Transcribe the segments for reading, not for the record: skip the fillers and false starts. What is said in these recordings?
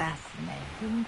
Fascinating.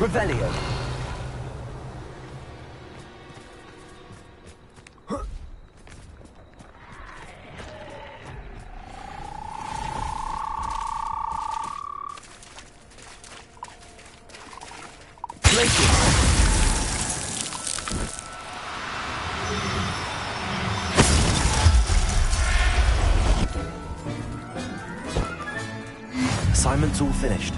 Revelio. Assignment's all finished.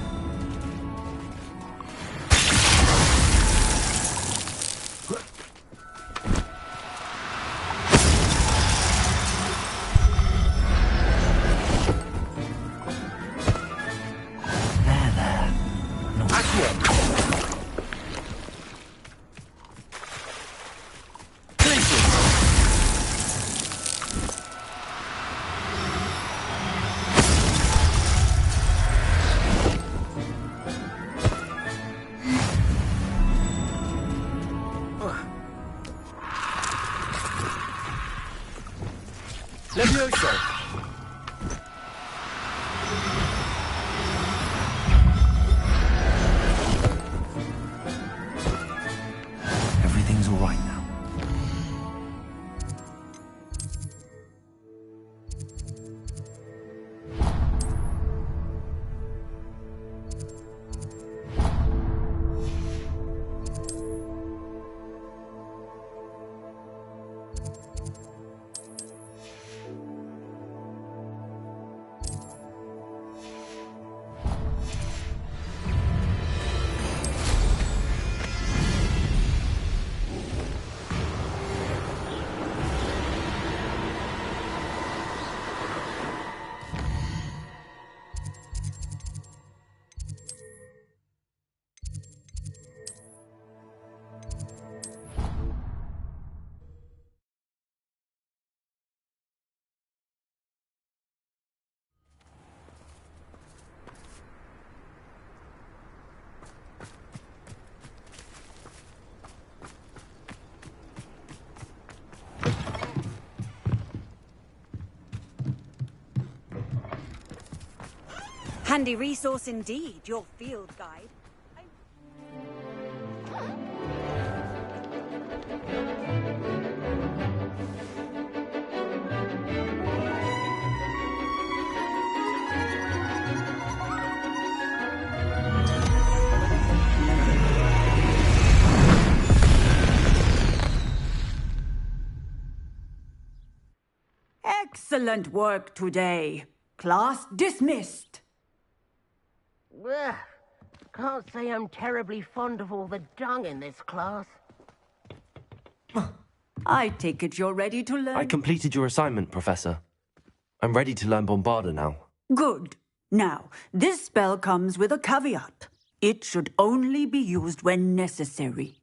Levioso! Everything's all right now. Handy resource indeed, your field guide. Excellent work today. Class dismissed. Ugh. Can't say I'm terribly fond of all the dung in this class. I take it you're ready to learn. I completed your assignment, Professor. I'm ready to learn Bombarda now. Good. Now, this spell comes with a caveat. It should only be used when necessary.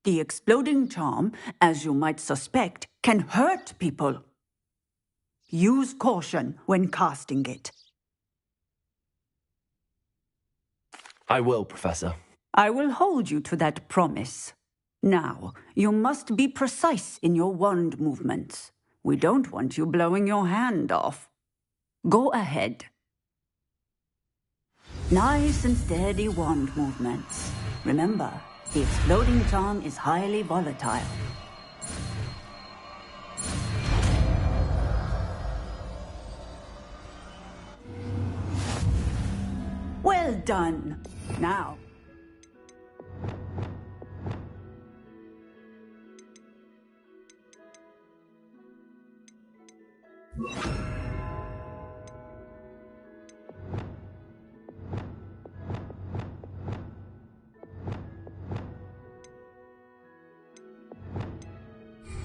The exploding charm, as you might suspect, can hurt people. Use caution when casting it. I will, Professor. I will hold you to that promise. Now, you must be precise in your wand movements. We don't want you blowing your hand off. Go ahead. Nice and steady wand movements. Remember, the exploding charm is highly volatile. Well done. Now.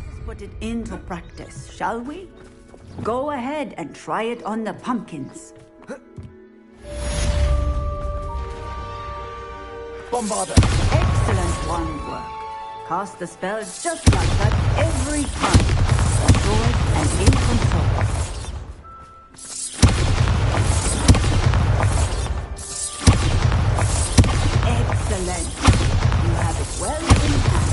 Let's put it into practice, shall we? Go ahead and try it on the pumpkins. Bombarda! Excellent wand work. Cast the spell just like that every time. Assured and in control. Excellent. You have it well in hand.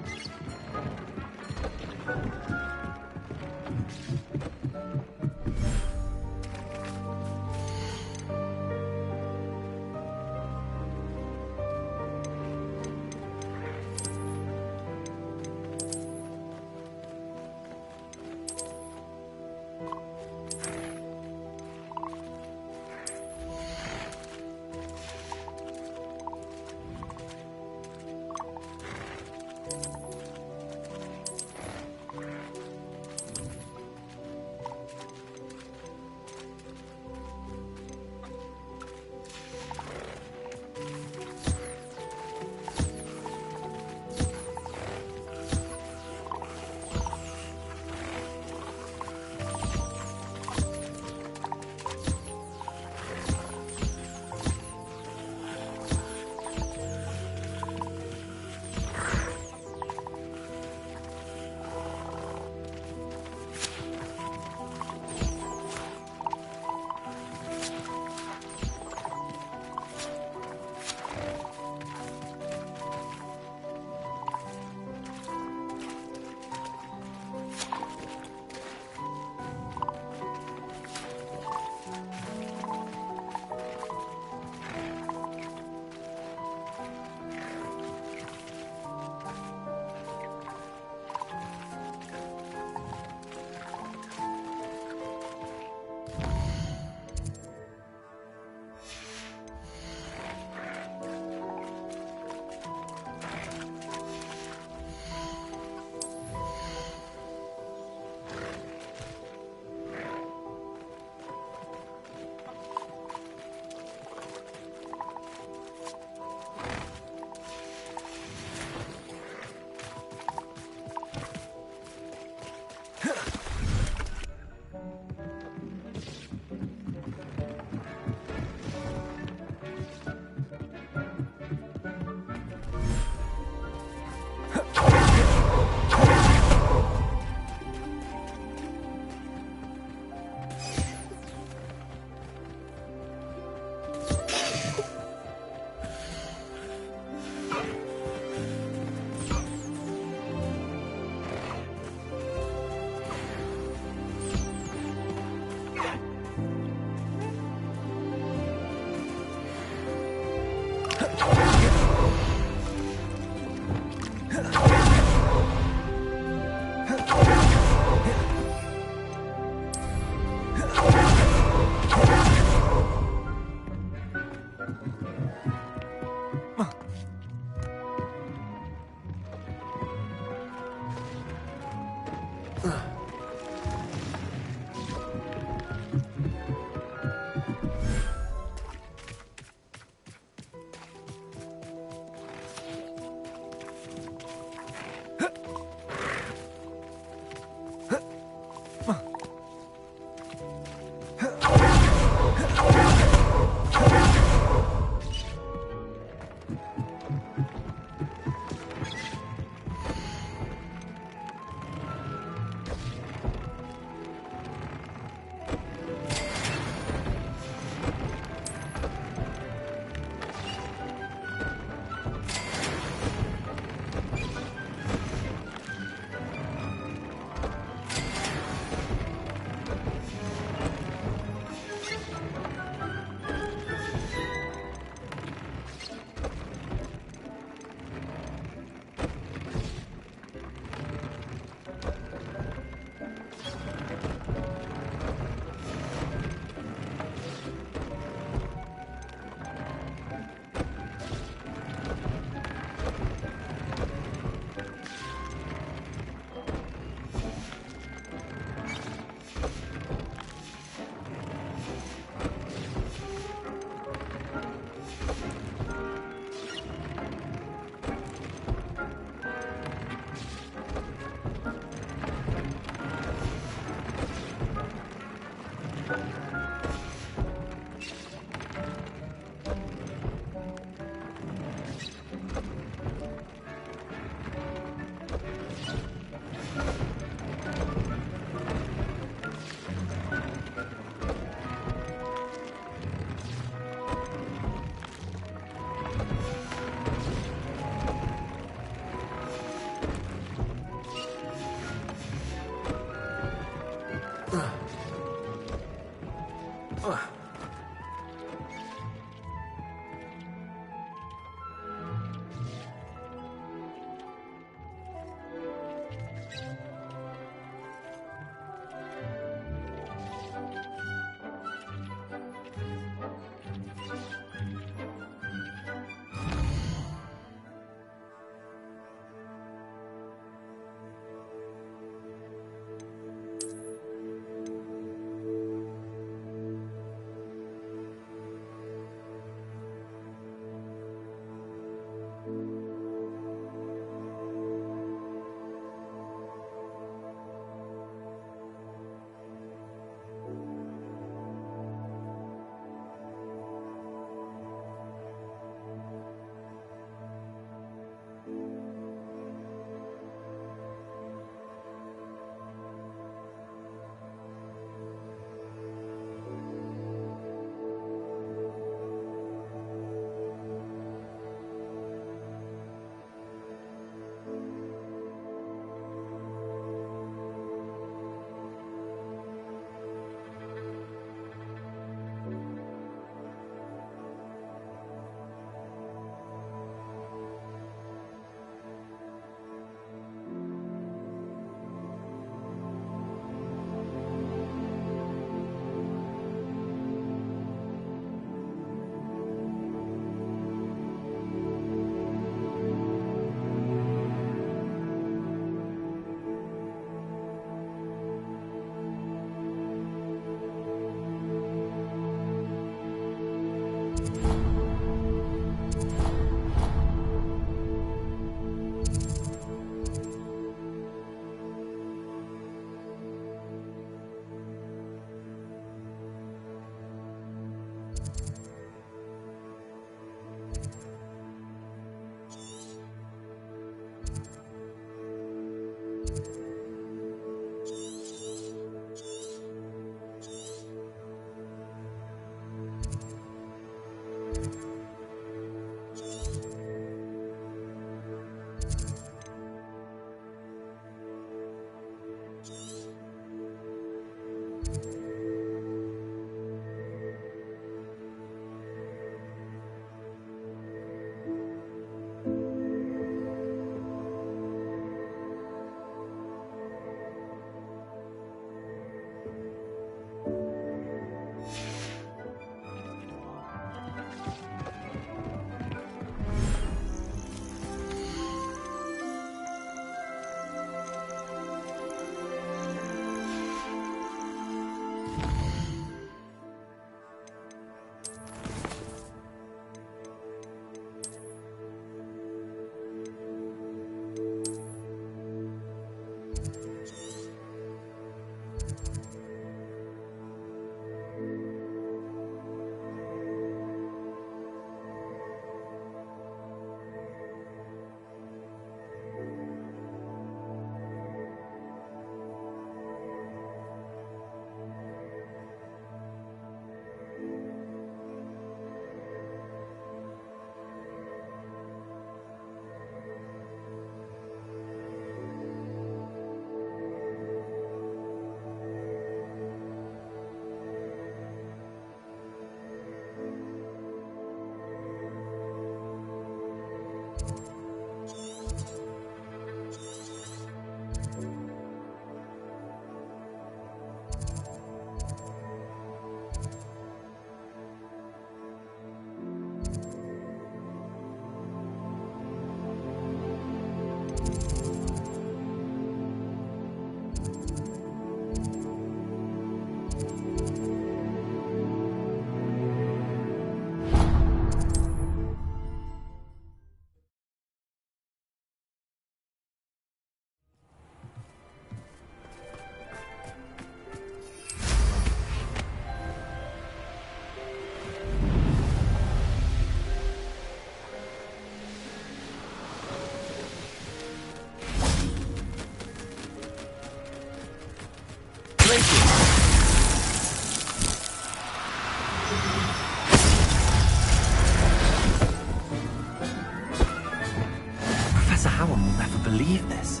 believe this.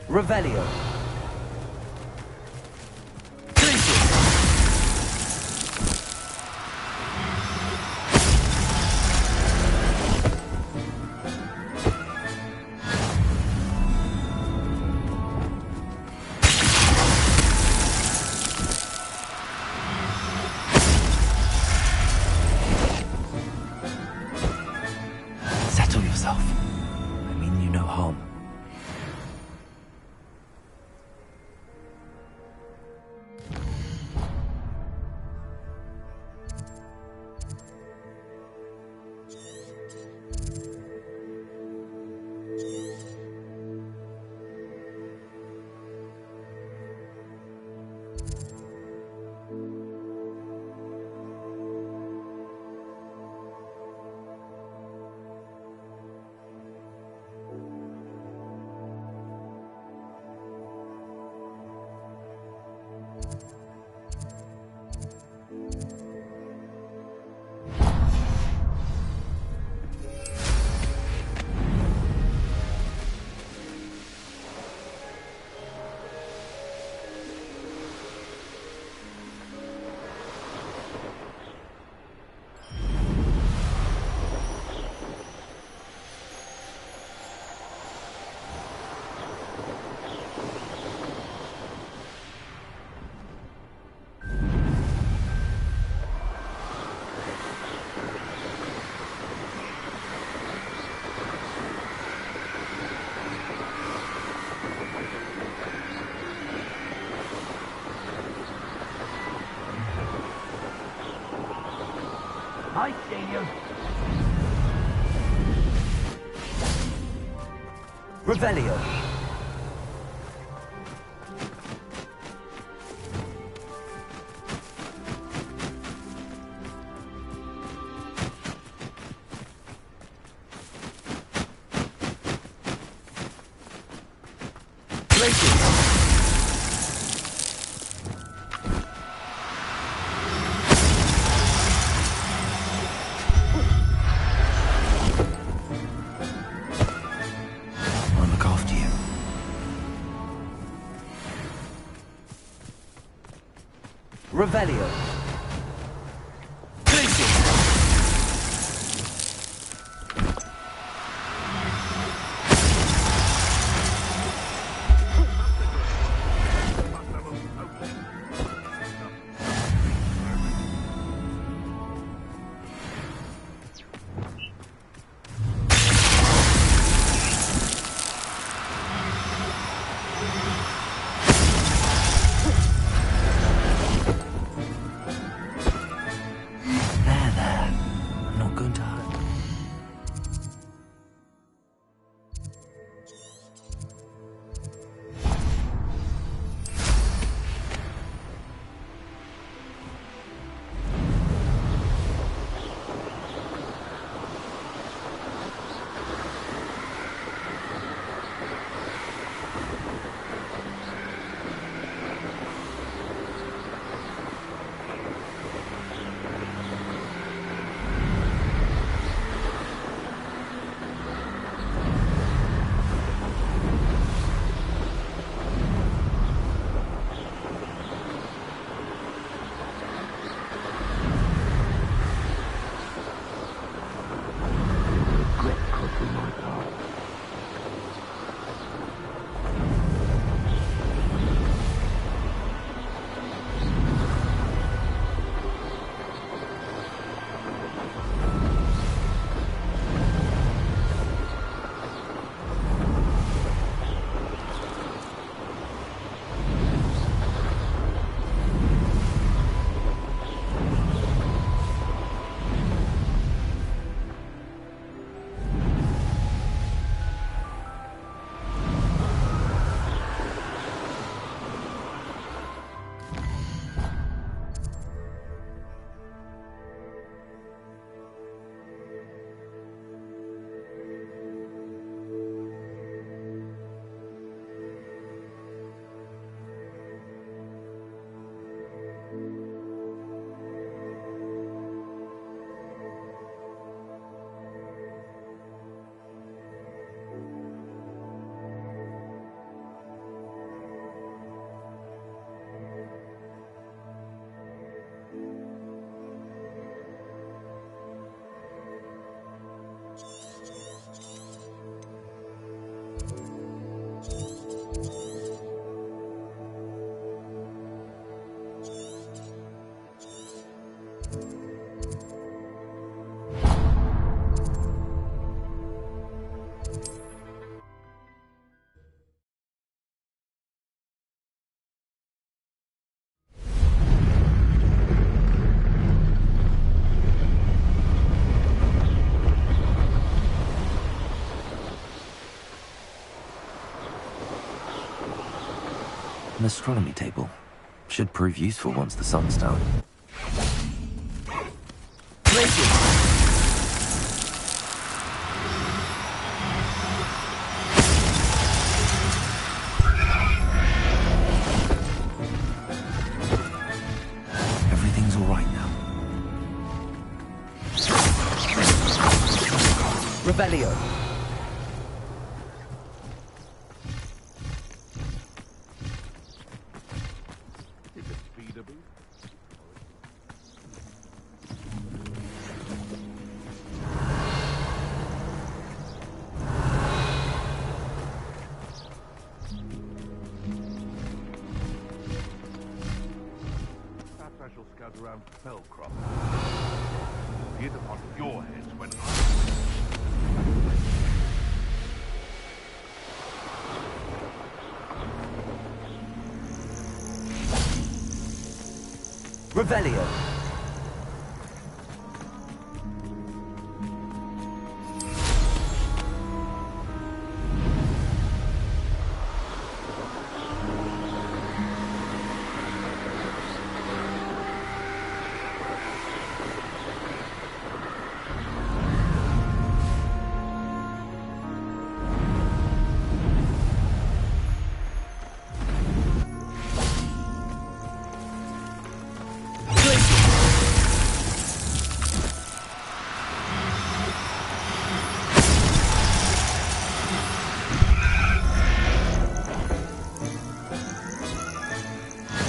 Revelio. Settle yourself. I mean you no harm. I see you. Revelio. I'll look after you. Revelio. astronomy table. Should prove useful once the sun's down. Everything's all right now. Revelio. Around Fellcroft. Hit upon your heads when Revelio.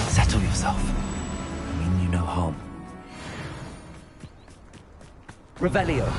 Settle yourself. I mean you no harm. Revelio.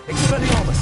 Expelliarmus!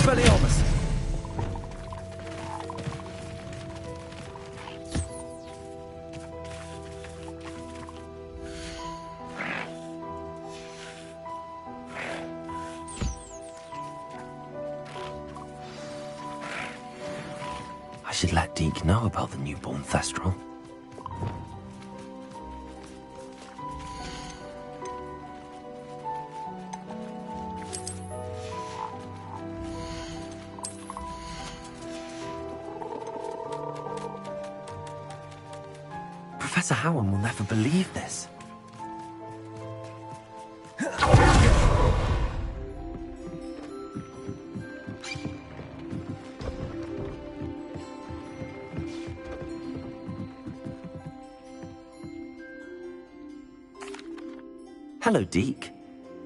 Expelliarmus! I should let Deke know about the newborn Thestral. Professor Howard will never believe this. Hello, Deke.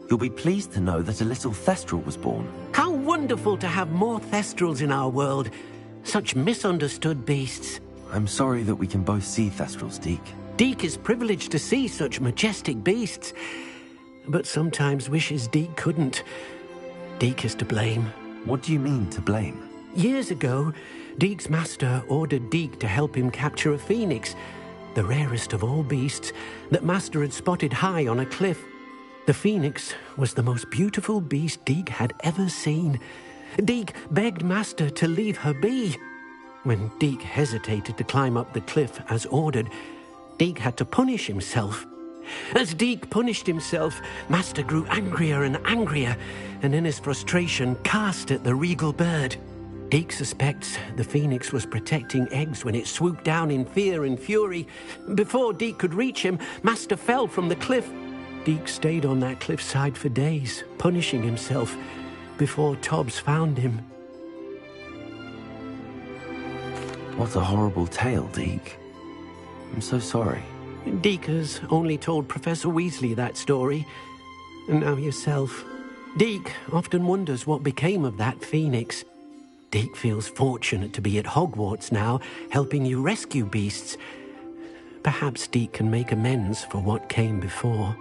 You'll be pleased to know that a little Thestral was born. How wonderful to have more Thestrals in our world. Such misunderstood beasts. I'm sorry that we can both see Thestrals, Deke. Deke is privileged to see such majestic beasts, but sometimes wishes Deke couldn't. Deke is to blame. What do you mean, to blame? Years ago, Deke's master ordered Deke to help him capture a phoenix, the rarest of all beasts, that Master had spotted high on a cliff. The phoenix was the most beautiful beast Deke had ever seen. Deke begged Master to leave her be. When Deke hesitated to climb up the cliff as ordered, Deke had to punish himself. As Deke punished himself, Master grew angrier and angrier, and in his frustration cast at the regal bird. Deke suspects the phoenix was protecting eggs when it swooped down in fear and fury. Before Deke could reach him, Master fell from the cliff. Deke stayed on that cliffside for days, punishing himself, before Tobbs found him. What a horrible tale, Deke. I'm so sorry. Deke has only told Professor Weasley that story, and now yourself. Deke often wonders what became of that phoenix. Deke feels fortunate to be at Hogwarts now, helping you rescue beasts. Perhaps Deke can make amends for what came before.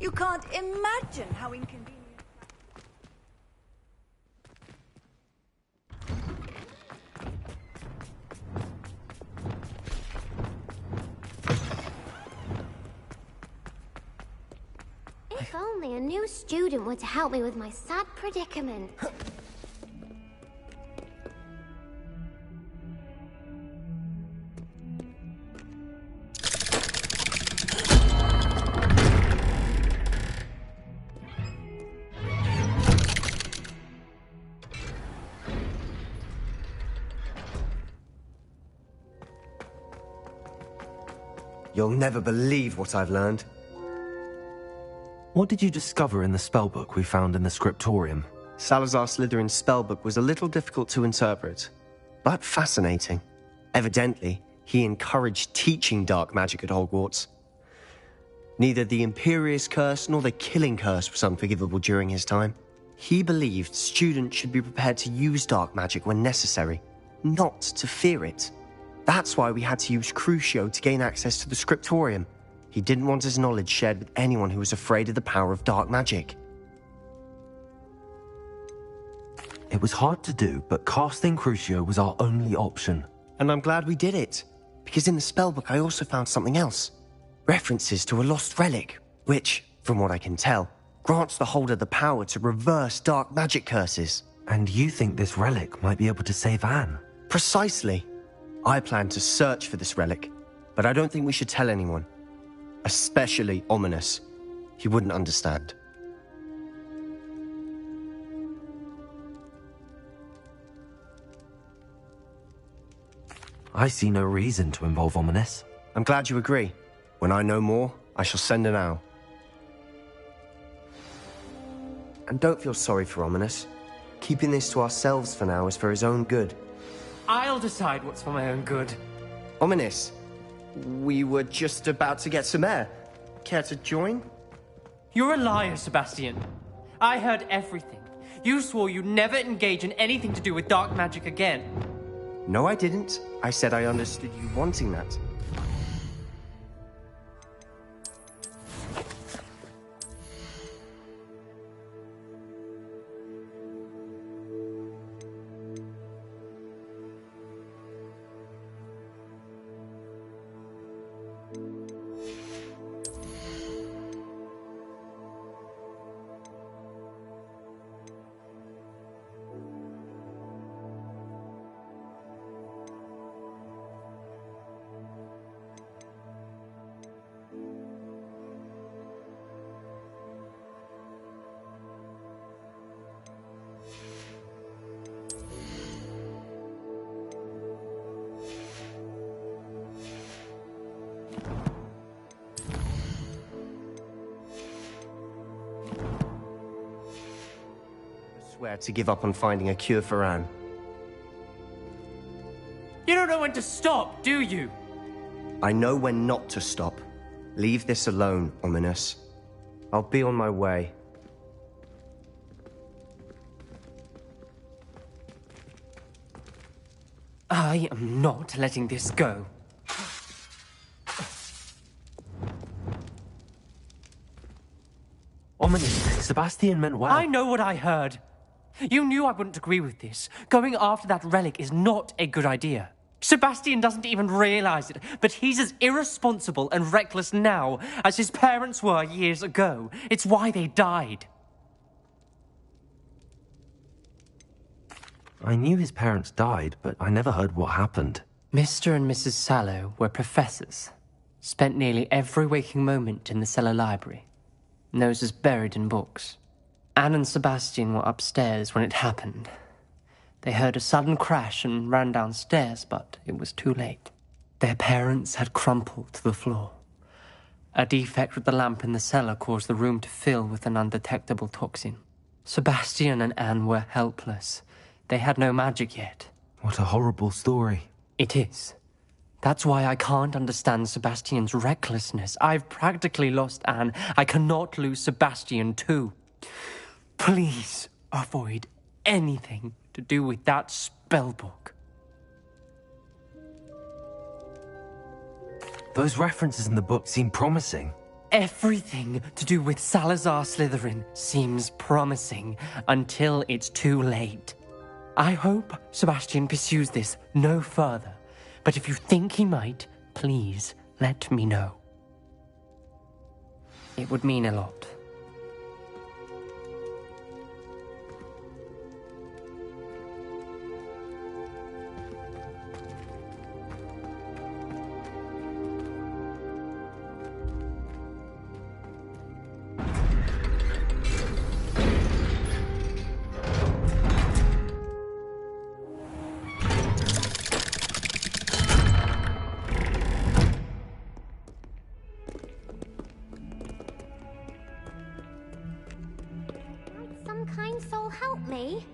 You can't imagine how inconvenient. If only a new student were to help me with my sad predicament. You'll never believe what I've learned. What did you discover in the spellbook we found in the scriptorium? Salazar Slytherin's spellbook was a little difficult to interpret, but fascinating. Evidently, he encouraged teaching dark magic at Hogwarts. Neither the Imperious Curse nor the Killing Curse was unforgivable during his time. He believed students should be prepared to use dark magic when necessary, not to fear it. That's why we had to use Crucio to gain access to the scriptorium. He didn't want his knowledge shared with anyone who was afraid of the power of dark magic. It was hard to do, but casting Crucio was our only option. And I'm glad we did it, because in the spellbook I also found something else. References to a lost relic, which, from what I can tell, grants the holder the power to reverse dark magic curses. And you think this relic might be able to save Anne? Precisely. I plan to search for this relic, but I don't think we should tell anyone. Especially Ominis. He wouldn't understand. I see no reason to involve Ominis. I'm glad you agree. When I know more, I shall send an owl. And don't feel sorry for Ominis. Keeping this to ourselves for now is for his own good. I'll decide what's for my own good. Ominis, we were just about to get some air. Care to join? You're a liar, Sebastian. I heard everything. You swore you'd never engage in anything to do with dark magic again. No, I didn't. I said I understood you wanting that. Swear to give up on finding a cure for Anne. You don't know when to stop, do you? I know when not to stop. Leave this alone, Ominis. I'll be on my way. I am not letting this go. Ominis, Sebastian meant well. I know what I heard. You knew I wouldn't agree with this. Going after that relic is not a good idea. Sebastian doesn't even realize it, but he's as irresponsible and reckless now as his parents were years ago. It's why they died. I knew his parents died, but I never heard what happened. Mr. and Mrs. Sallow were professors. Spent nearly every waking moment in the cellar library. Noses buried in books. Anne and Sebastian were upstairs when it happened. They heard a sudden crash and ran downstairs, but it was too late. Their parents had crumpled to the floor. A defect with the lamp in the cellar caused the room to fill with an undetectable toxin. Sebastian and Anne were helpless. They had no magic yet. What a horrible story. It is. That's why I can't understand Sebastian's recklessness. I've practically lost Anne. I cannot lose Sebastian too. Please avoid anything to do with that spellbook. Those references in the book seem promising. Everything to do with Salazar Slytherin seems promising until it's too late. I hope Sebastian pursues this no further, but if you think he might, please let me know. It would mean a lot. Some kind soul help me?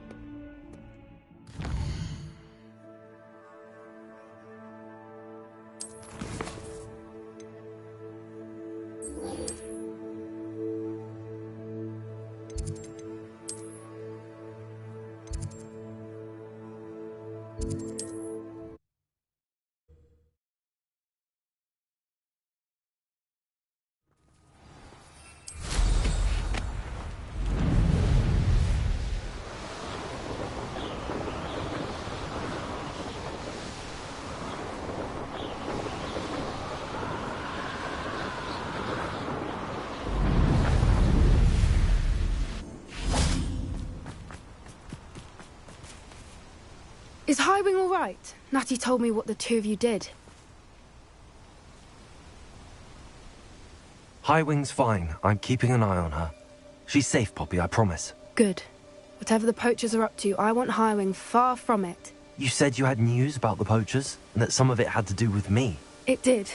Is Highwing all right? Natty told me what the two of you did. Highwing's fine. I'm keeping an eye on her. She's safe, Poppy, I promise. Good. Whatever the poachers are up to, I want Highwing far from it. You said you had news about the poachers, and that some of it had to do with me. It did.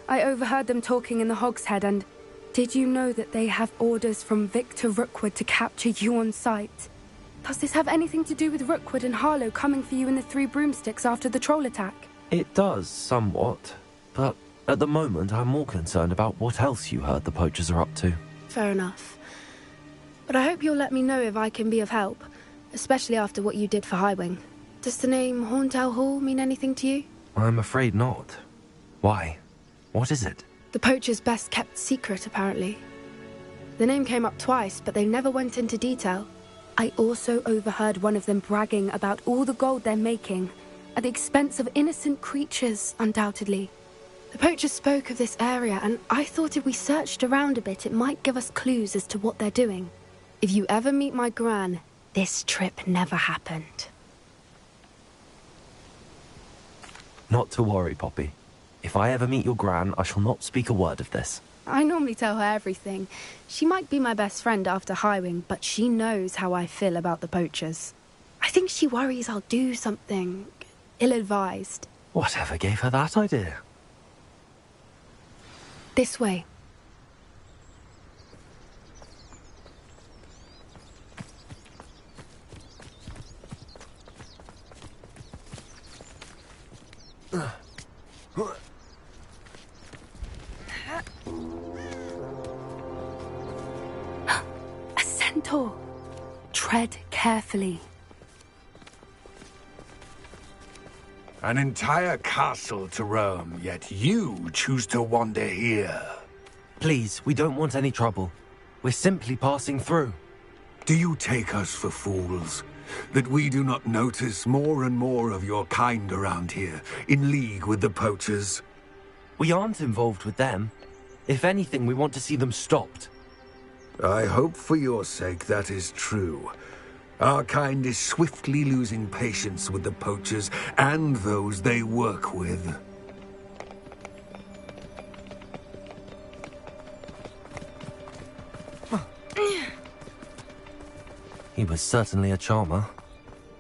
I overheard them talking in the Hogshead, and did you know that they have orders from Victor Rookwood to capture you on sight? Does this have anything to do with Rookwood and Harlow coming for you in the Three Broomsticks after the troll attack? It does, somewhat. But at the moment, I'm more concerned about what else you heard the poachers are up to. Fair enough. But I hope you'll let me know if I can be of help, especially after what you did for Highwing. Does the name Horntail Hall mean anything to you? I'm afraid not. Why? What is it? The poachers' best kept secret, apparently. The name came up twice, but they never went into detail. I also overheard one of them bragging about all the gold they're making, at the expense of innocent creatures, undoubtedly. The poachers spoke of this area, and I thought if we searched around a bit, it might give us clues as to what they're doing. If you ever meet my Gran, this trip never happened. Not to worry, Poppy. If I ever meet your Gran, I shall not speak a word of this. I normally tell her everything. She might be my best friend after Highwing, but she knows how I feel about the poachers. I think she worries I'll do something ill-advised. Whatever gave her that idea? This way. A centaur. Tread carefully. An entire castle to roam, yet you choose to wander here. Please, we don't want any trouble. We're simply passing through. Do you take us for fools? That we do not notice more and more of your kind around here, in league with the poachers? We aren't involved with them. If anything, we want to see them stopped. I hope for your sake that is true. Our kind is swiftly losing patience with the poachers and those they work with. He was certainly a charmer.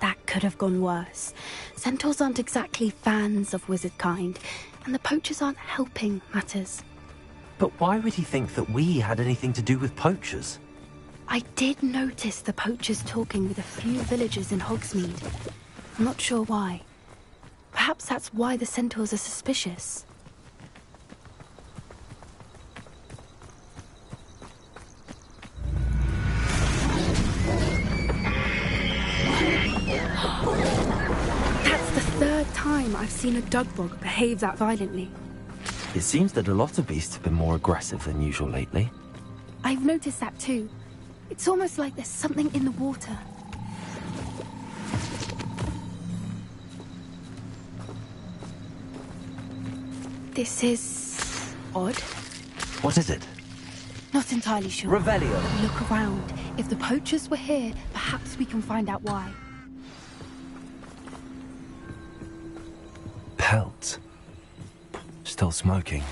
That could have gone worse. Centaurs aren't exactly fans of wizard kind, and the poachers aren't helping matters. But why would he think that we had anything to do with poachers? I did notice the poachers talking with a few villagers in Hogsmeade. I'm not sure why. Perhaps that's why the centaurs are suspicious. That's the third time I've seen a Dugbog behave that violently. It seems that a lot of beasts have been more aggressive than usual lately. I've noticed that too. It's almost like there's something in the water. This is odd. What is it? Not entirely sure. Revelio. Look around. If the poachers were here, perhaps we can find out why. Pelts. Still smoking.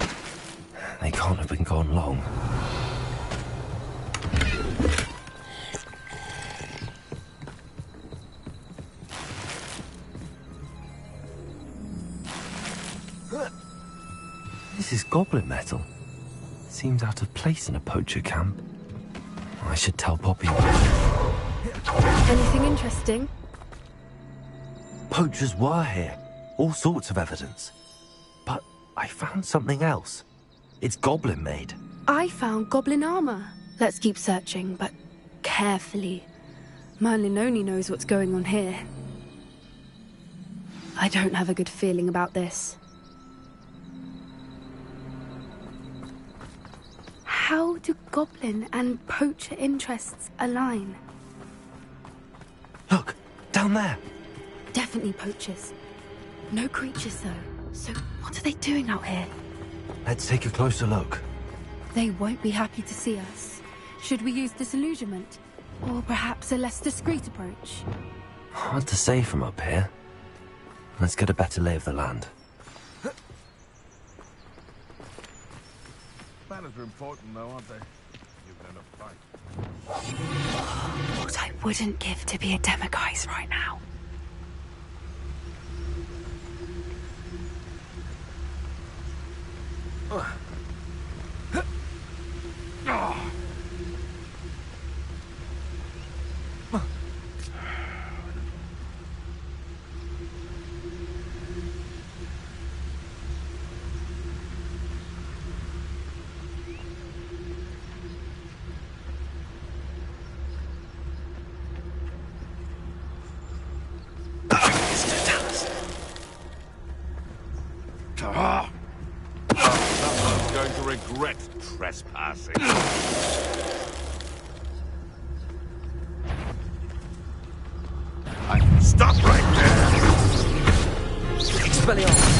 They can't have been gone long. This is goblin metal. Seems out of place in a poacher camp. I should tell Poppy. Anything interesting? Poachers were here. All sorts of evidence. But I found something else. It's goblin made. I found goblin armor. Let's keep searching, but carefully. Merlin only knows what's going on here. I don't have a good feeling about this. How do goblin and poacher interests align? Look, down there. Definitely poachers. No creatures, though. So what are they doing out here? Let's take a closer look. They won't be happy to see us. Should we use disillusionment? Or perhaps a less discreet approach? Hard to say from up here. Let's get a better lay of the land. Banners are important, though, aren't they? You've known a fight. What I wouldn't give to be a Demiguise right now. Someone's going to regret trespassing. Stop right there! Expelliarmus!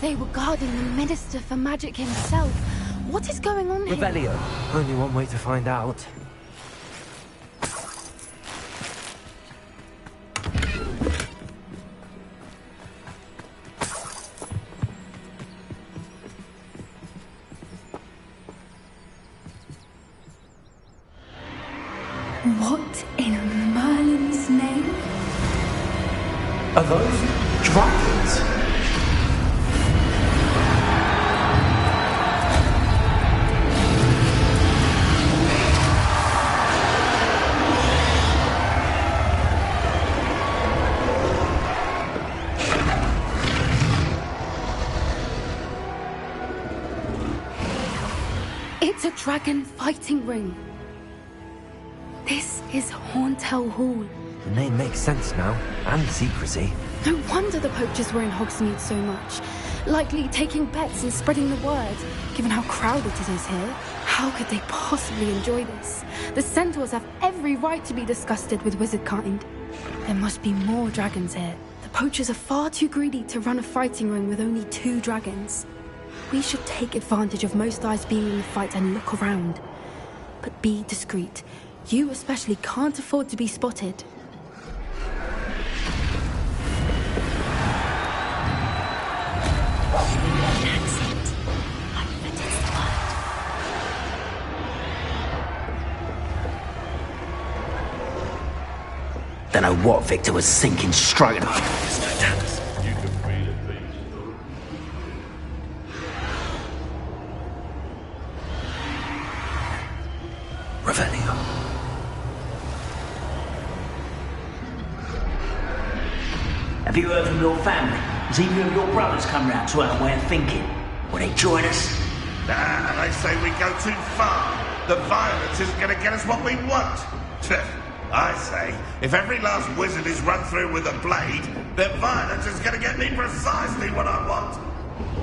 They were guarding the Minister for Magic himself. What is going on here? Revelio. Only one way to find out. What in Merlin's name? Are those dragons? It's a dragon fighting ring. This is Horntail Hall. The name makes sense now, and secrecy. No wonder the poachers were in Hogsmeade so much. Likely taking bets and spreading the word. Given how crowded it is here, how could they possibly enjoy this? The centaurs have every right to be disgusted with wizard kind. There must be more dragons here. The poachers are far too greedy to run a fighting ring with only 2 dragons. We should take advantage of most eyes being in the fight and look around. But be discreet. You especially can't afford to be spotted. That's it. I bet it's the word. Don't know what Victor was thinking straight up. You can feel it, please. Revelio. Have you heard from your family? Has either of your brothers come round to our way of thinking? Will they join us? Nah, they say we go too far. The violence isn't going to get us what we want. I say, if every last wizard is run through with a blade, then violence is going to get me precisely what I want.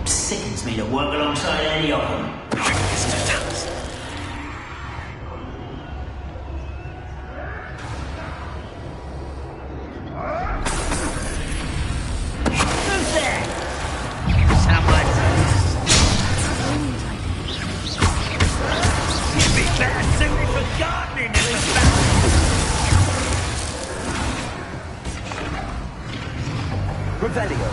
Sickens me to work alongside any of them. Who's there? Someone's... You'd be better suited for gardening in the back. Revelio.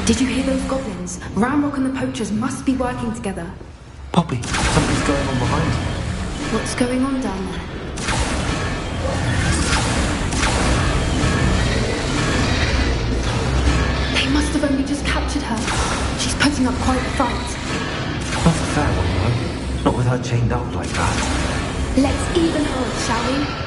Did you hear those goblins? Ramrock and the poachers must be working together. Poppy, something's going on behind you. What's going on down there? They must have only just captured her. She's putting up quite a fight. Not a fair one, though. Not with her chained up like that. Let's even hold, shall we?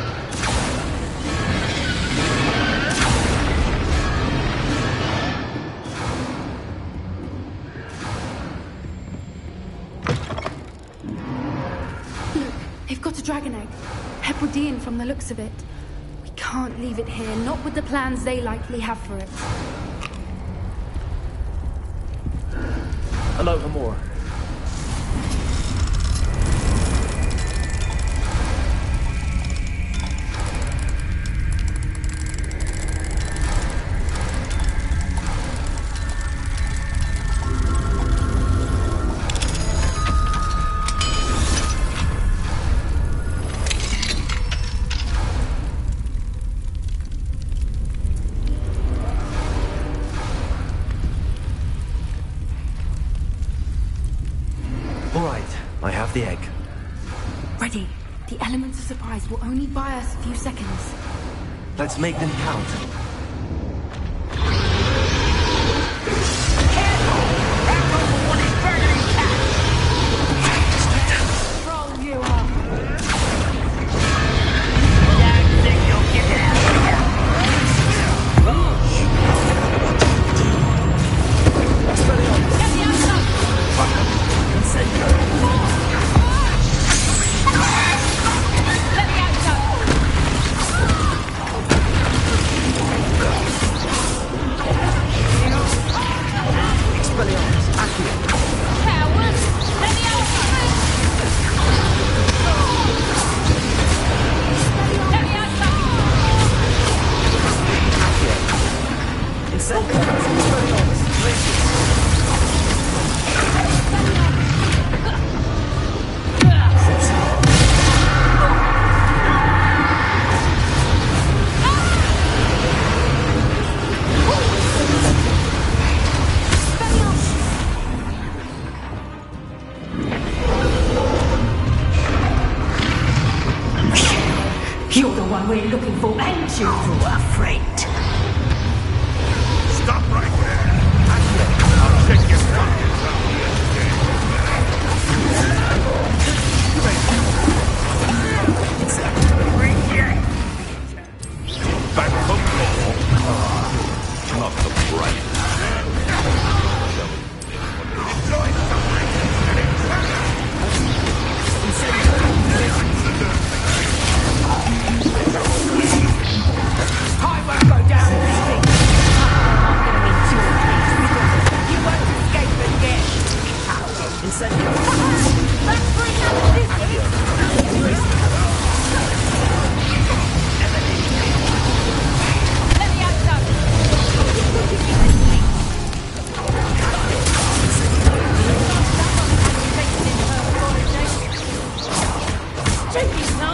They've got a dragon egg. Hebridean from the looks of it. We can't leave it here, not with the plans they likely have for it. Hello, Hamor. The egg. Ready. The elements of surprise will only buy us a few seconds. Let's make them count. You're the one we're looking for, ain't you? Afraid. Stop right there. I'll take your fucking back home. Not the bright. Enjoy I won't go down with this thing. I'm gonna enjoy this. You won't escape again. Let's bring out this. Let me out some. Cheeky, no?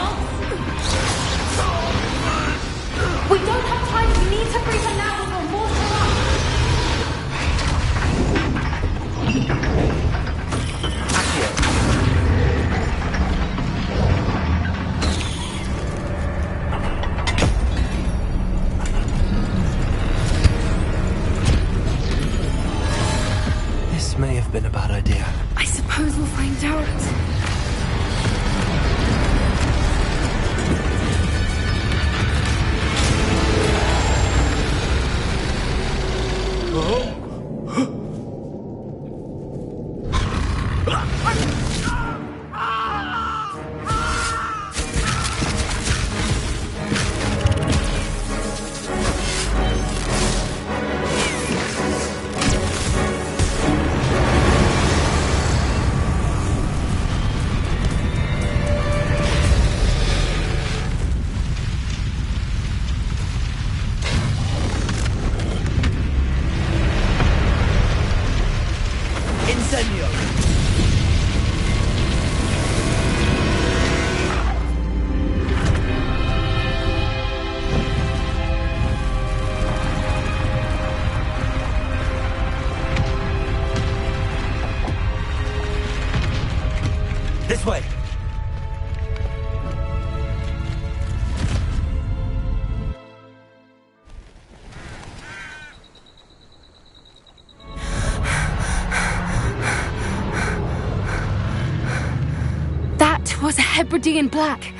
Hebridean black.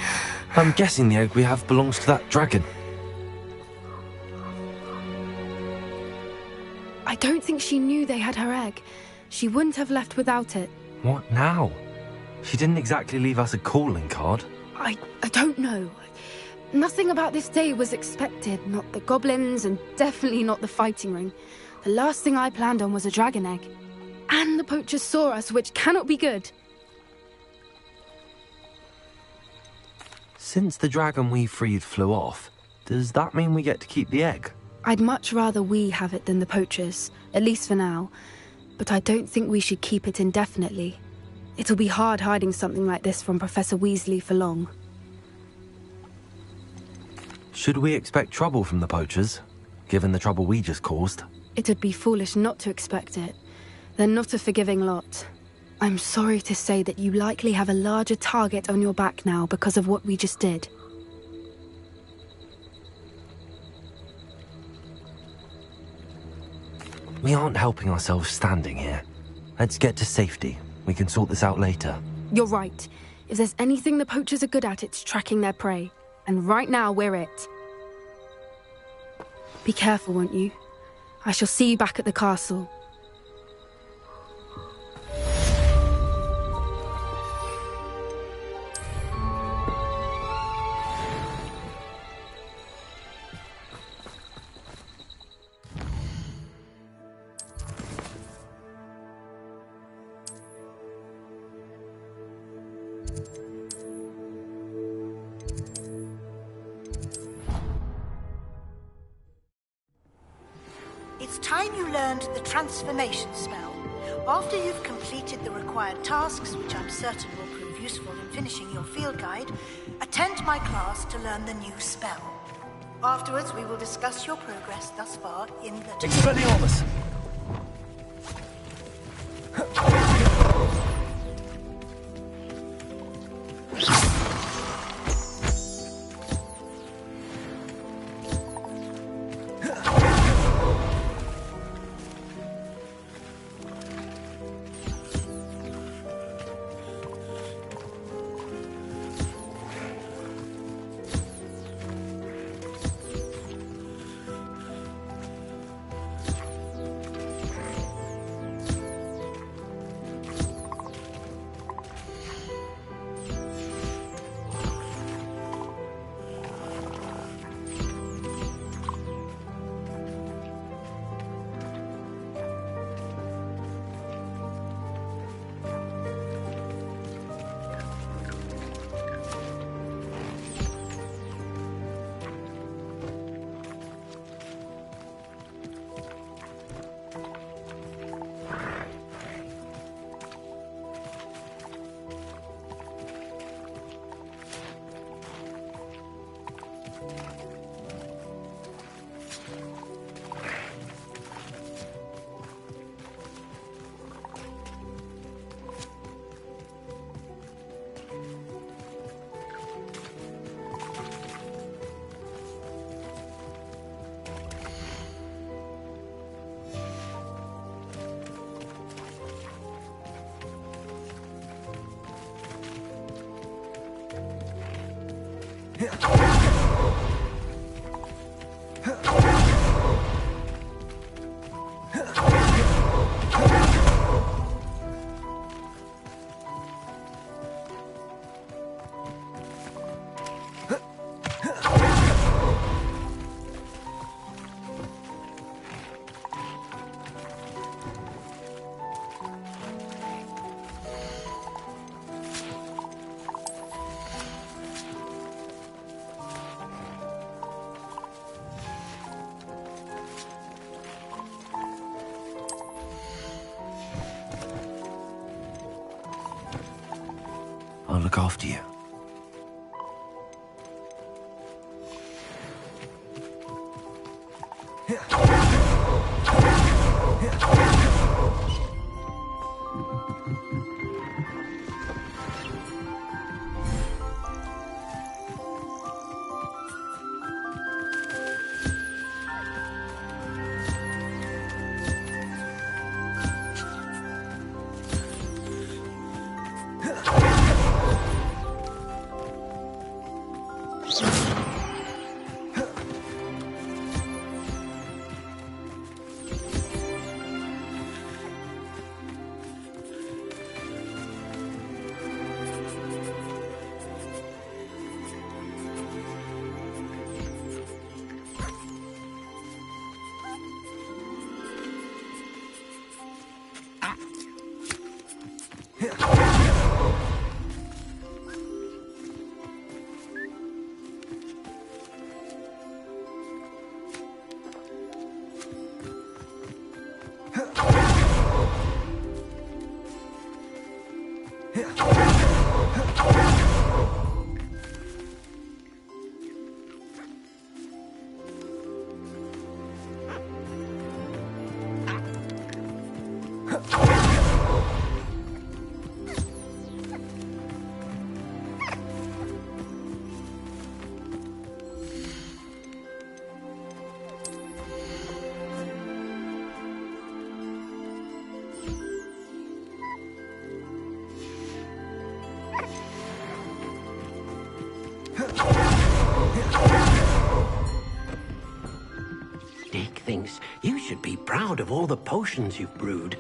I'm guessing the egg we have belongs to that dragon. I don't think she knew they had her egg. She wouldn't have left without it. What now? She didn't exactly leave us a calling card. I don't know. Nothing about this day was expected. Not the goblins, and definitely not the fighting ring. The last thing I planned on was a dragon egg. And the poachers saw us, which cannot be good. Since the dragon we freed flew off, does that mean we get to keep the egg? I'd much rather we have it than the poachers, at least for now. But I don't think we should keep it indefinitely. It'll be hard hiding something like this from Professor Weasley for long. Should we expect trouble from the poachers, given the trouble we just caused? It'd be foolish not to expect it. They're not a forgiving lot. I'm sorry to say that you likely have a larger target on your back now because of what we just did. We aren't helping ourselves standing here. Let's get to safety. We can sort this out later. You're right. If there's anything the poachers are good at, it's tracking their prey. And right now, we're it. Be careful, won't you? I shall see you back at the castle. It's time you learned the transformation spell. After you've completed the required tasks, which I'm certain will prove useful in finishing your field guide, attend my class to learn the new spell. Afterwards, we will discuss your progress thus far in the... Expelliarmus! I'll look after you. Thanks. You should be proud of all the potions you've brewed.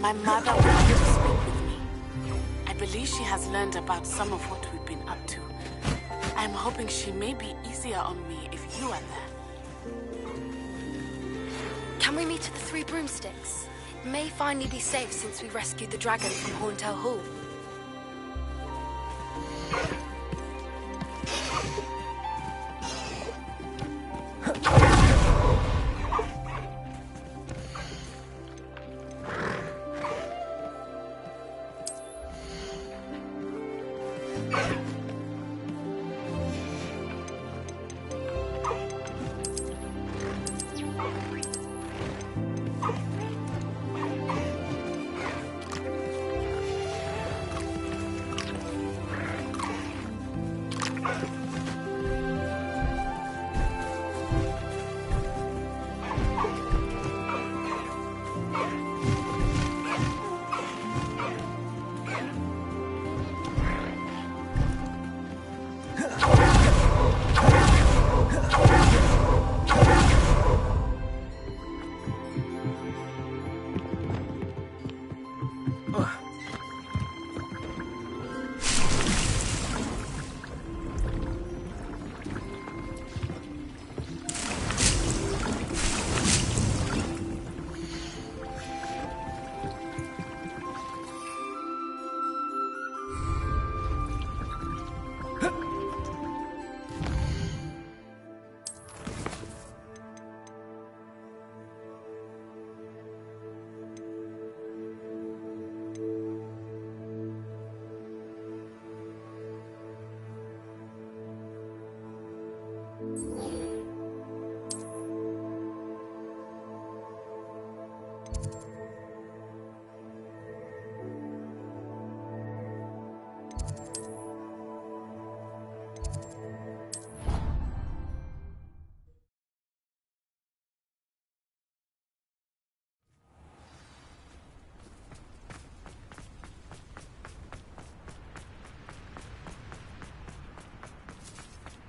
My mother would like to speak with me. I believe she has learned about some of what we've been up to. I'm hoping she may be easier on me if you are there. Can we meet at the Three Broomsticks? It may finally be safe since we rescued the dragon from Horntail Hall.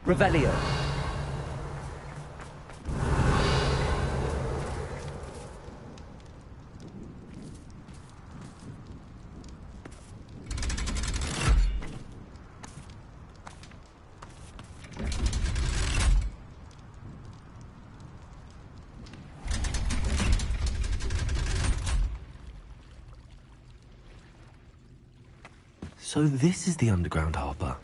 Revelio. So this is the underground harbour.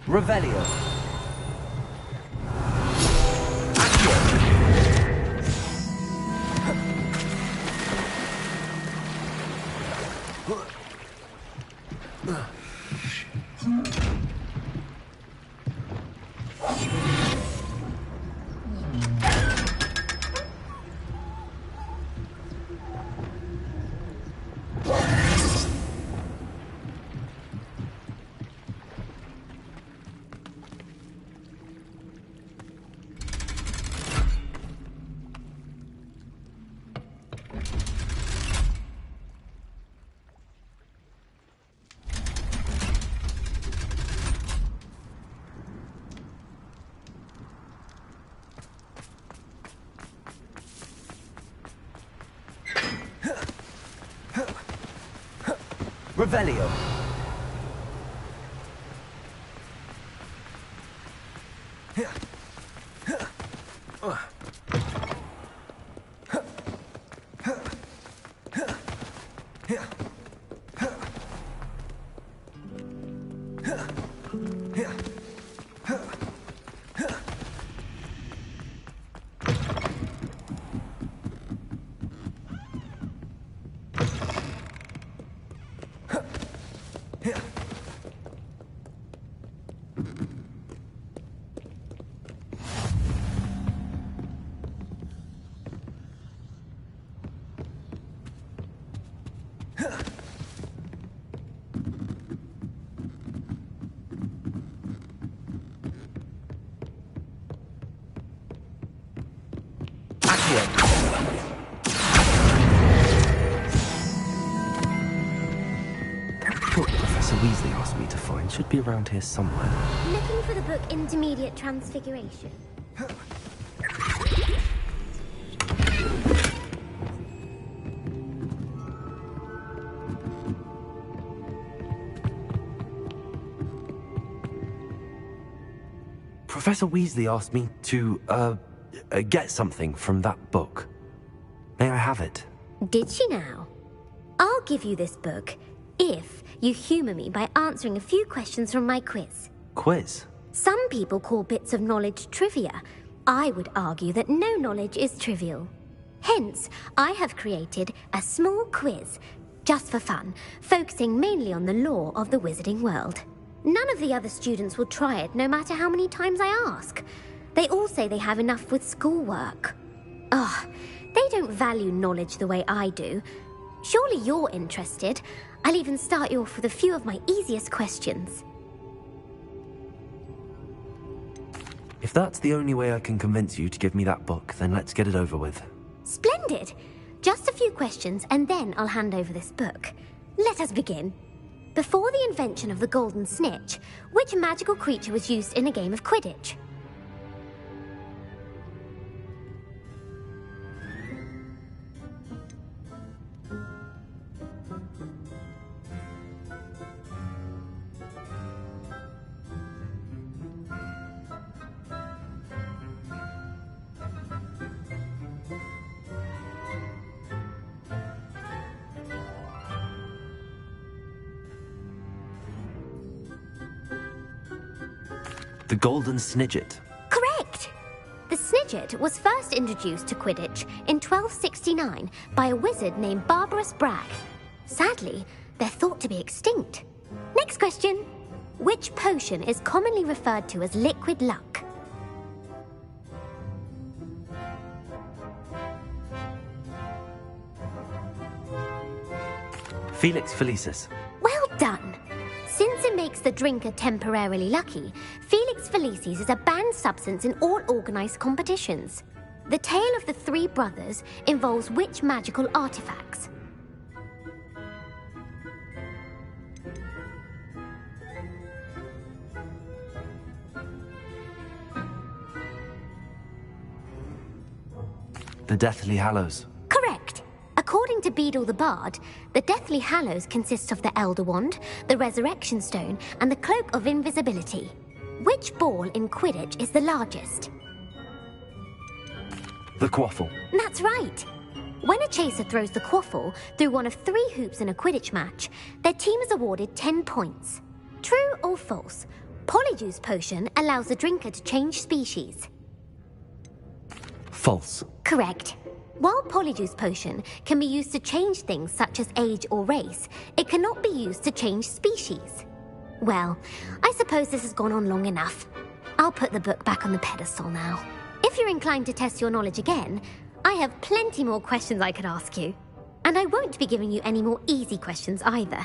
Revelio. Revelio. What Professor Weasley asked me to find should be around here somewhere. Looking for the book Intermediate Transfiguration. Professor Weasley asked me to, get something from that book. May I have it? Did she now? I'll give you this book if you humour me by answering a few questions from my quiz. Quiz? Some people call bits of knowledge trivia. I would argue that no knowledge is trivial. Hence, I have created a small quiz, just for fun, focusing mainly on the lore of the wizarding world. None of the other students will try it, no matter how many times I ask. They all say they have enough with schoolwork. Ugh, they don't value knowledge the way I do. Surely you're interested. I'll even start you off with a few of my easiest questions. If that's the only way I can convince you to give me that book, then let's get it over with. Splendid! Just a few questions, and then I'll hand over this book. Let us begin. Before the invention of the Golden Snitch, which magical creature was used in a game of Quidditch? The Golden Snidget. Correct! The Snidget was first introduced to Quidditch in 1269 by a wizard named Barbarous Bragg. Sadly, they're thought to be extinct. Next question. Which potion is commonly referred to as liquid luck? Felix Felicis. Well done! Since it makes the drinker temporarily lucky, Felix Felicis is a banned substance in all organised competitions. The tale of the three brothers involves which magical artifacts? The Deathly Hallows. Correct! According to Beedle the Bard, the Deathly Hallows consists of the Elder Wand, the Resurrection Stone, and the Cloak of Invisibility. Which ball in Quidditch is the largest? The Quaffle. That's right! When a chaser throws the Quaffle through one of 3 hoops in a Quidditch match, their team is awarded 10 points. True or false? Polyjuice Potion allows the drinker to change species. False. Correct. While Polyjuice Potion can be used to change things such as age or race, it cannot be used to change species. Well, I suppose this has gone on long enough. I'll put the book back on the pedestal now. If you're inclined to test your knowledge again, I have plenty more questions I could ask you. And I won't be giving you any more easy questions either.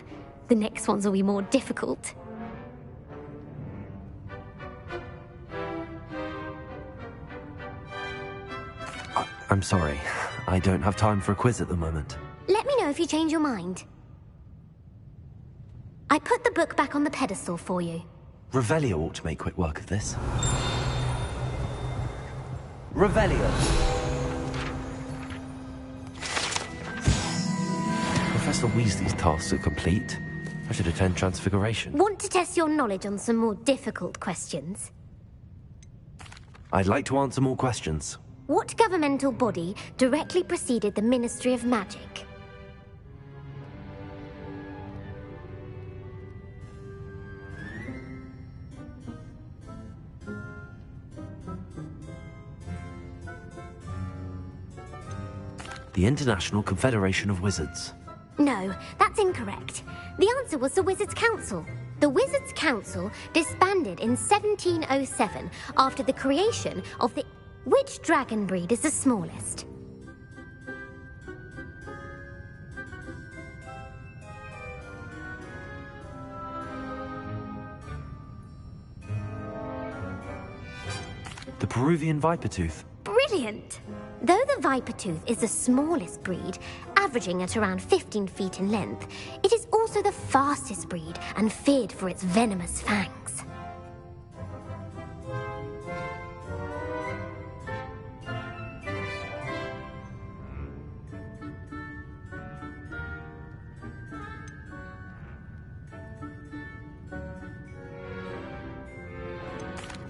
The next ones will be more difficult. I'm sorry. I don't have time for a quiz at the moment. Let me know if you change your mind. I put the book back on the pedestal for you. Revelio ought to make quick work of this. Revelio. Professor Weasley's tasks are complete. I should attend Transfiguration. Want to test your knowledge on some more difficult questions? I'd like to answer more questions. What governmental body directly preceded the Ministry of Magic? The International Confederation of Wizards. No, that's incorrect. The answer was the Wizards' Council. The Wizards' Council disbanded in 1707 after the creation of the... Which dragon breed is the smallest? The Peruvian Vipertooth. Brilliant! Though the Vipertooth is the smallest breed, averaging at around 15 feet in length, it is also the fastest breed and feared for its venomous fangs.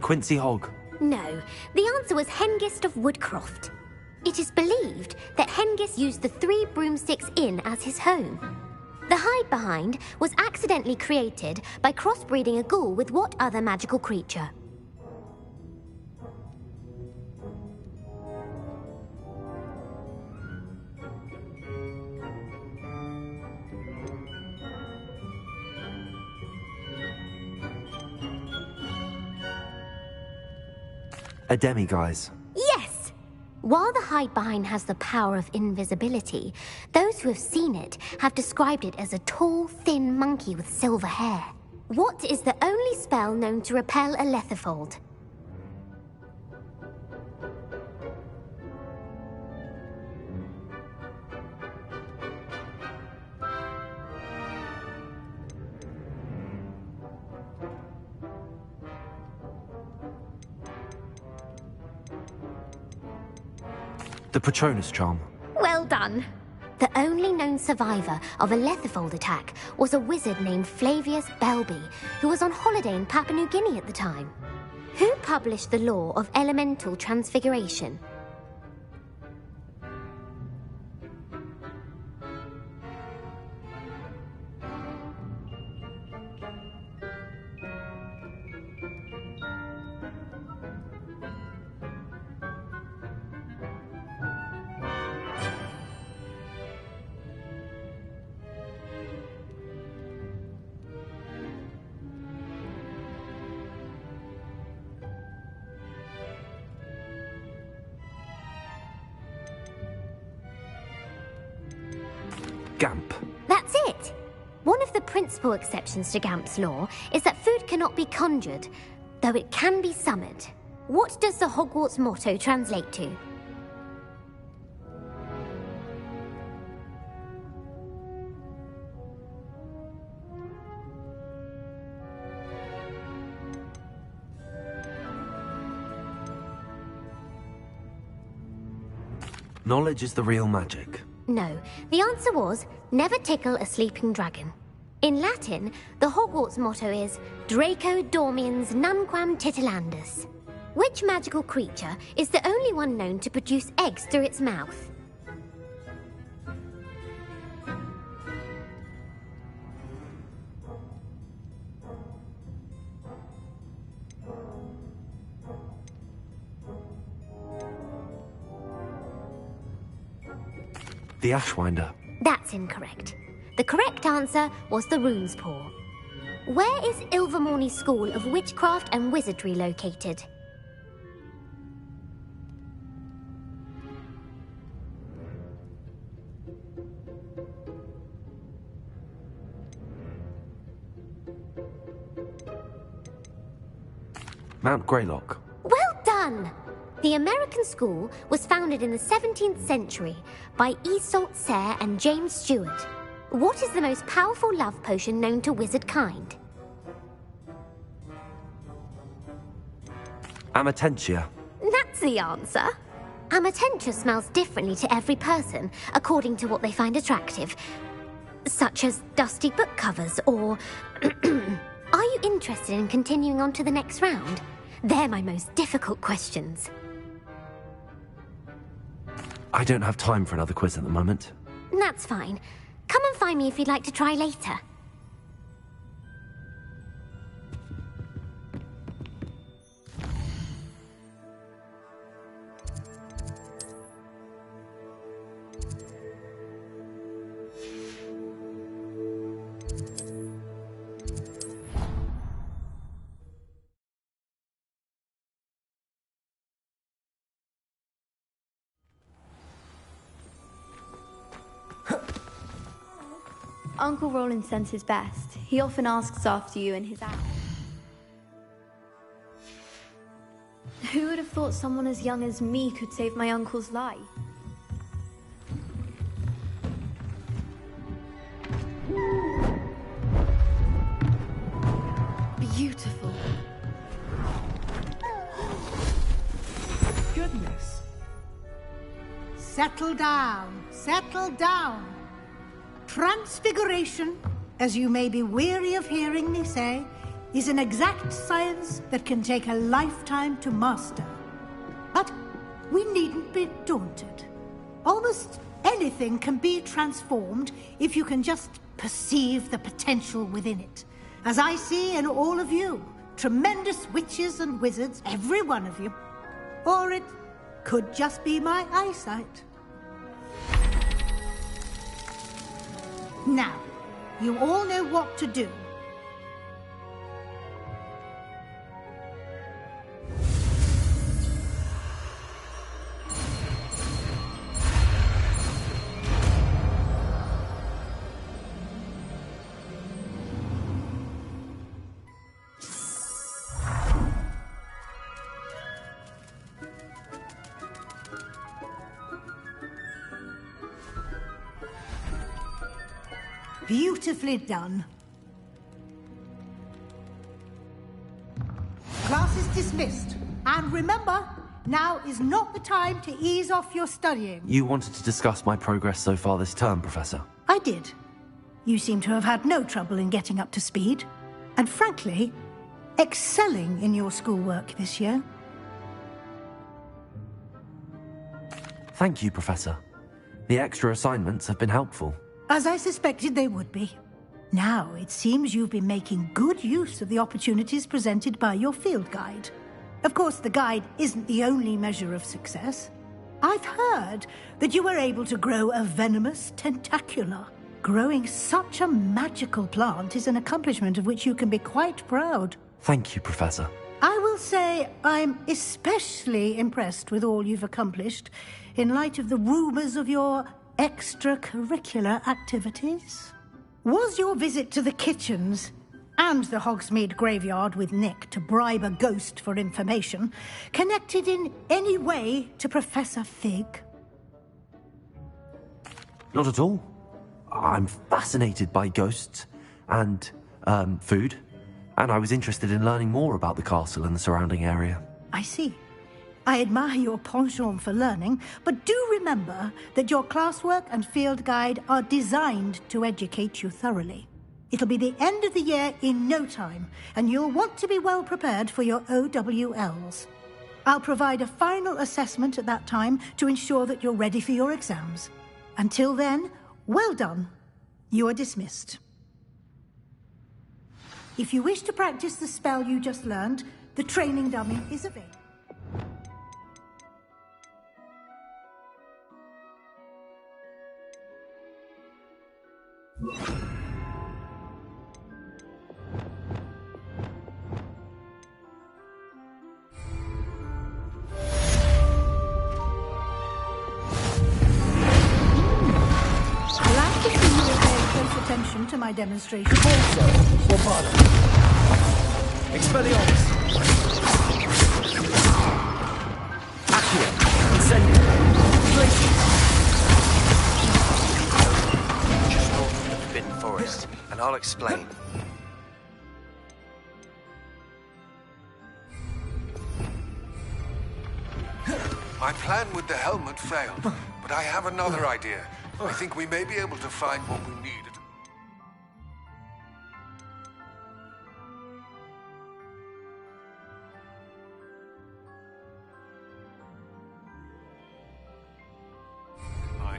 Quincy Hogg. No, the answer was Hengist of Woodcroft. It is believed that Hengist used the Three Broomsticks Inn as his home. The Hide Behind was accidentally created by crossbreeding a ghoul with what other magical creature? A demiguise. Yes! While the Hide Behind has the power of invisibility, those who have seen it have described it as a tall, thin monkey with silver hair. What is the only spell known to repel a Lethifold? The Patronus Charm. Well done. The only known survivor of a Lethifold attack was a wizard named Flavius Belby, who was on holiday in Papua New Guinea at the time. Who published the law of elemental transfiguration? Gamp. That's it! One of the principal exceptions to Gamp's law is that food cannot be conjured, though it can be summoned. What does the Hogwarts motto translate to? Knowledge is the real magic. No, the answer was, never tickle a sleeping dragon. In Latin, the Hogwarts motto is Draco Dormiens Nunquam Titilandus. Which magical creature is the only one known to produce eggs through its mouth? The Ashwinder. That's incorrect. The correct answer was the Rune's Paw. Where is Ilvermorny School of Witchcraft and Wizardry located? Mount Greylock. Well done! The American school was founded in the 17th century by Isolde Sayre and James Stewart. What is the most powerful love potion known to wizard kind? Amatentia. That's the answer. Amatentia smells differently to every person, according to what they find attractive. Such as dusty book covers, or... Are you interested in continuing on to the next round? They're my most difficult questions. I don't have time for another quiz at the moment. That's fine. Come and find me if you'd like to try later. Uncle Roland sends his best. He often asks after you in his hour. Who would have thought someone as young as me could save my uncle's life? Beautiful. Goodness. Settle down. Settle down. Transfiguration, as you may be weary of hearing me say, is an exact science that can take a lifetime to master. But we needn't be daunted. Almost anything can be transformed if you can just perceive the potential within it. As I see in all of you, tremendous witches and wizards, every one of you. Or it could just be my eyesight. Now, you all know what to do. Beautifully done. Class is dismissed. And remember, now is not the time to ease off your studying. You wanted to discuss my progress so far this term, Professor. I did. You seem to have had no trouble in getting up to speed. And frankly, excelling in your schoolwork this year. Thank you, Professor. The extra assignments have been helpful. As I suspected they would be. Now, it seems you've been making good use of the opportunities presented by your field guide. Of course, the guide isn't the only measure of success. I've heard that you were able to grow a venomous tentacula. Growing such a magical plant is an accomplishment of which you can be quite proud. Thank you, Professor. I will say I'm especially impressed with all you've accomplished in light of the rumors of your extracurricular activities. Was your visit to the kitchens and the Hogsmeade graveyard with Nick to bribe a ghost for information connected in any way to Professor Fig? Not at all. I'm fascinated by ghosts and, food, and I was interested in learning more about the castle and the surrounding area. I see. I admire your penchant for learning, but do remember that your classwork and field guide are designed to educate you thoroughly. It'll be the end of the year in no time, and you'll want to be well prepared for your OWLs. I'll provide a final assessment at that time to ensure that you're ready for your exams. Until then, well done. You are dismissed. If you wish to practice the spell you just learned, the training dummy is available. Attention to my demonstration. Also, Wabana. Expelliarmus. Accio. Incendio. Glacius. Just north of the Forbidden Forest, and I'll explain. My plan with the helmet failed, but I have another idea. I think we may be able to find what we need.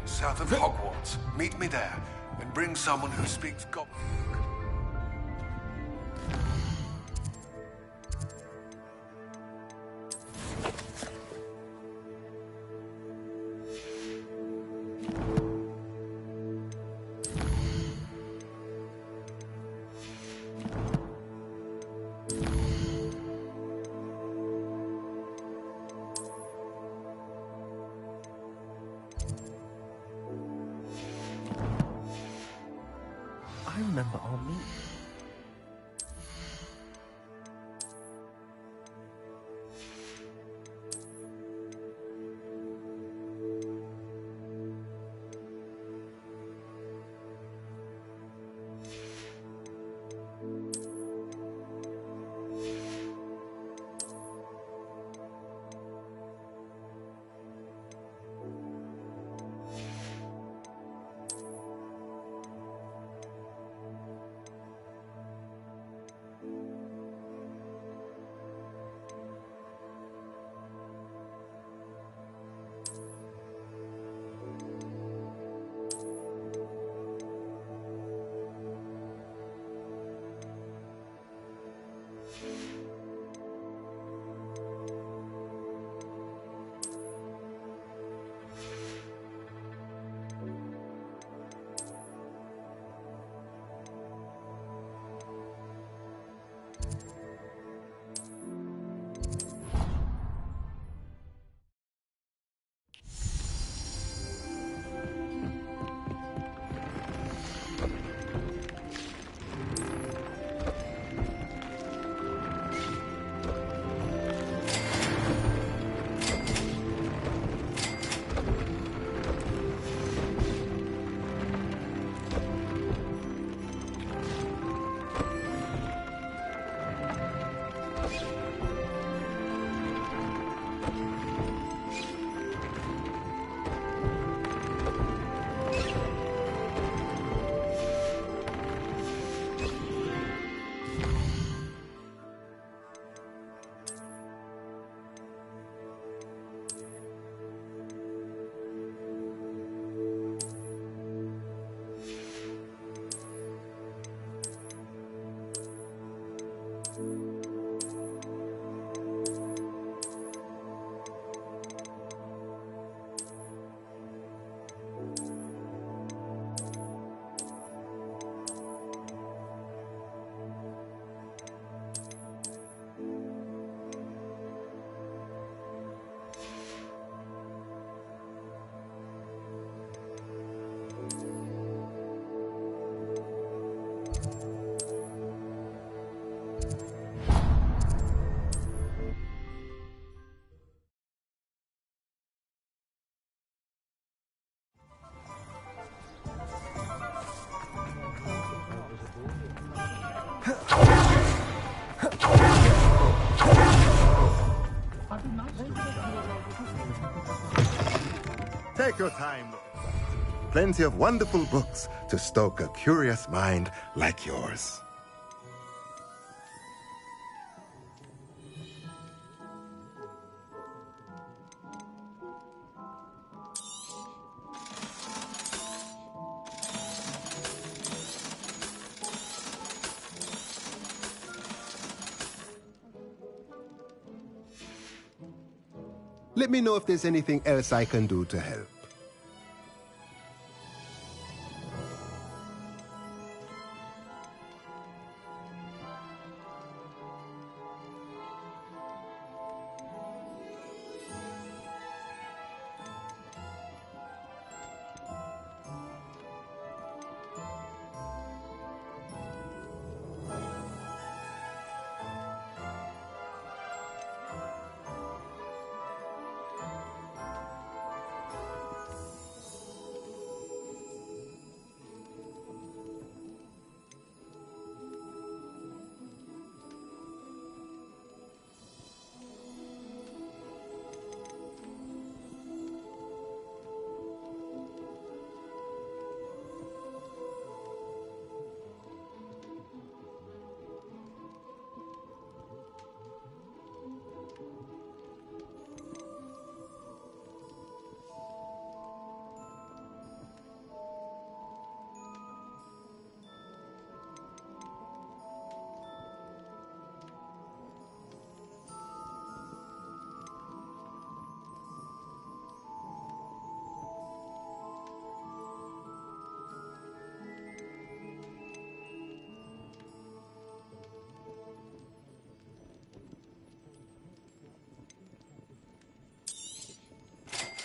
south of Hogwarts. Meet me there, and bring someone who speaks Goblin. I remember our meeting. Take your time. Plenty of wonderful books to stoke a curious mind like yours. Let me know if there's anything else I can do to help.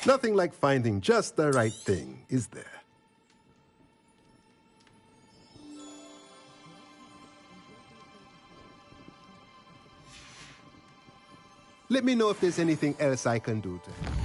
Nothing like finding just the right thing, is there? Let me know if there's anything else I can do to help.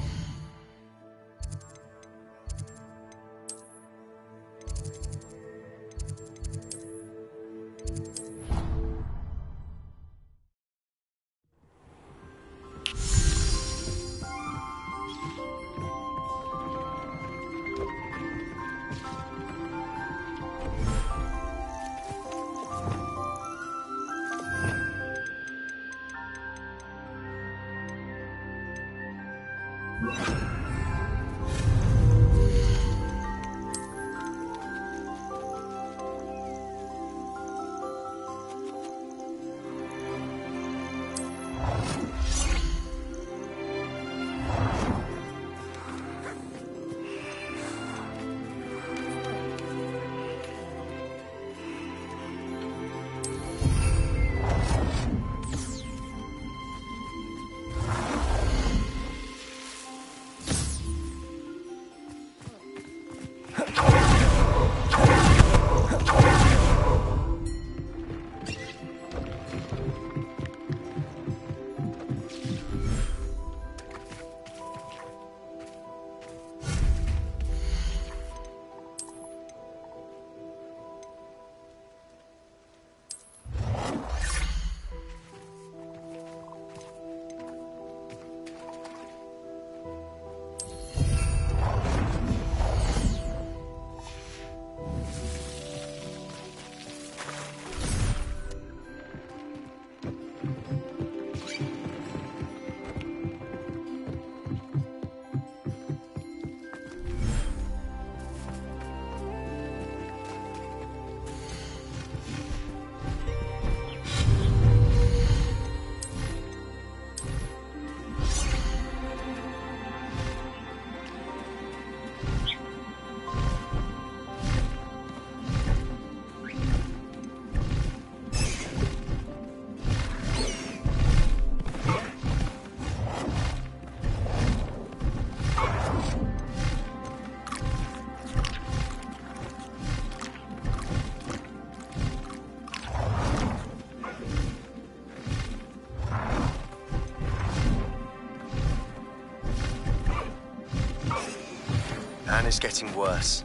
Anna's getting worse.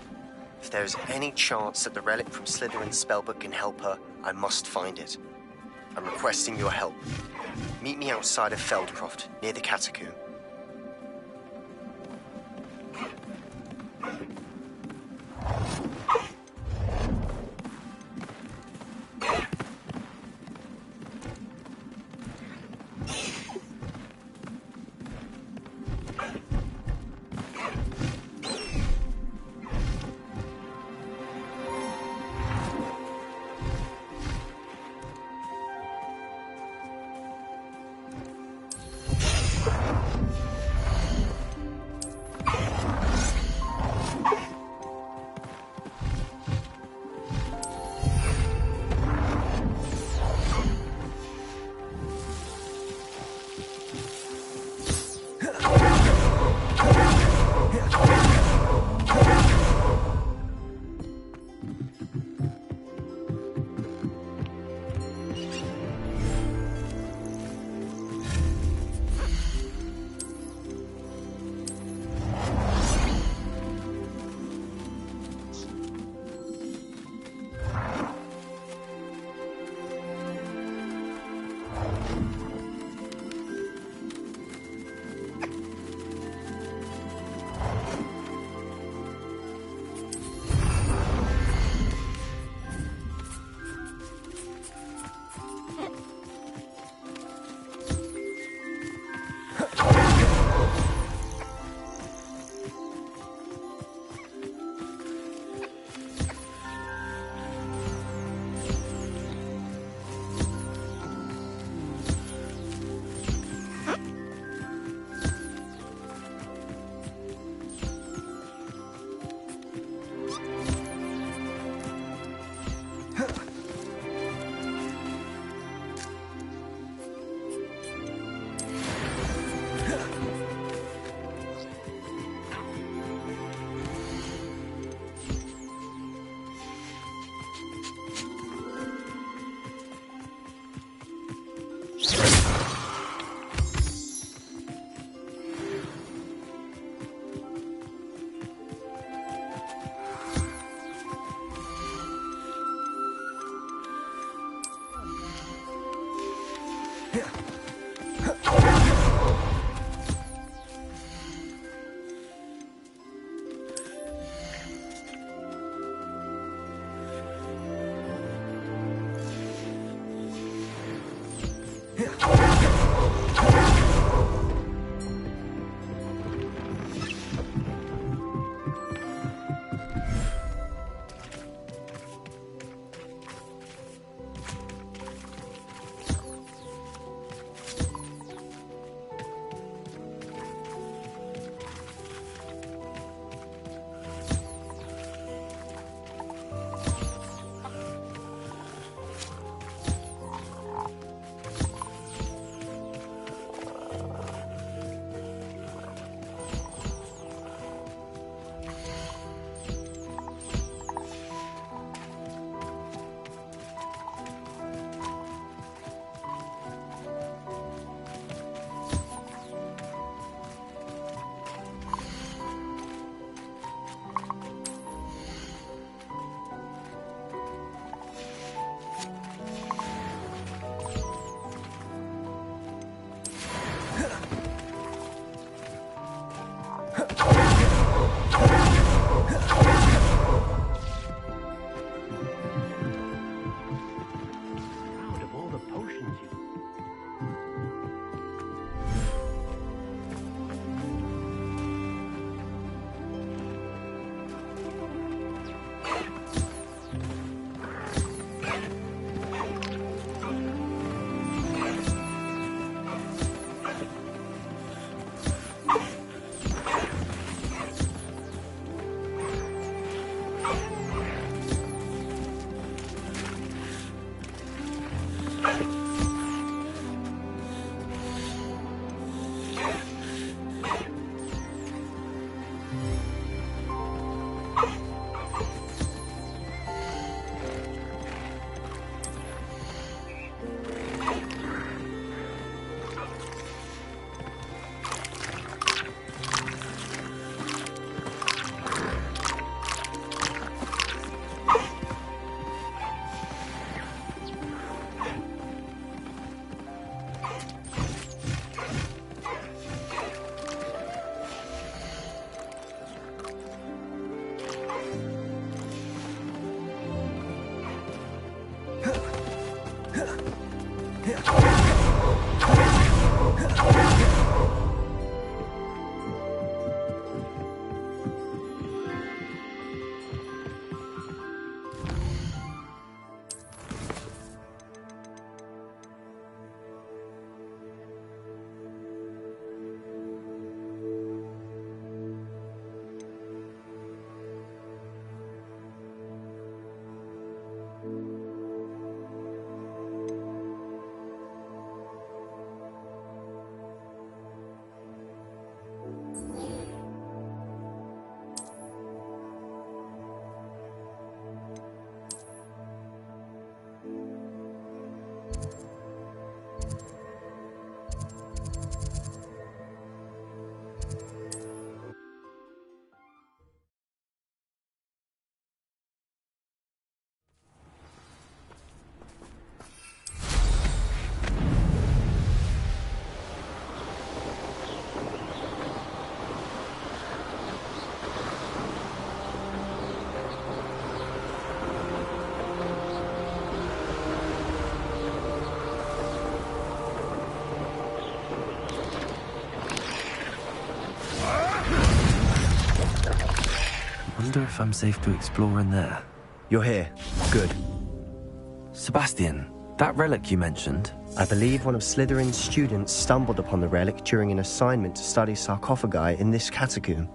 If there is any chance that the relic from Slytherin's spellbook can help her, I must find it. I'm requesting your help. Meet me outside of Feldcroft, near the catacomb. Wonder if I'm safe to explore in there. You're here. Good. Sebastian, that relic you mentioned... I believe one of Slytherin's students stumbled upon the relic during an assignment to study sarcophagi in this catacomb.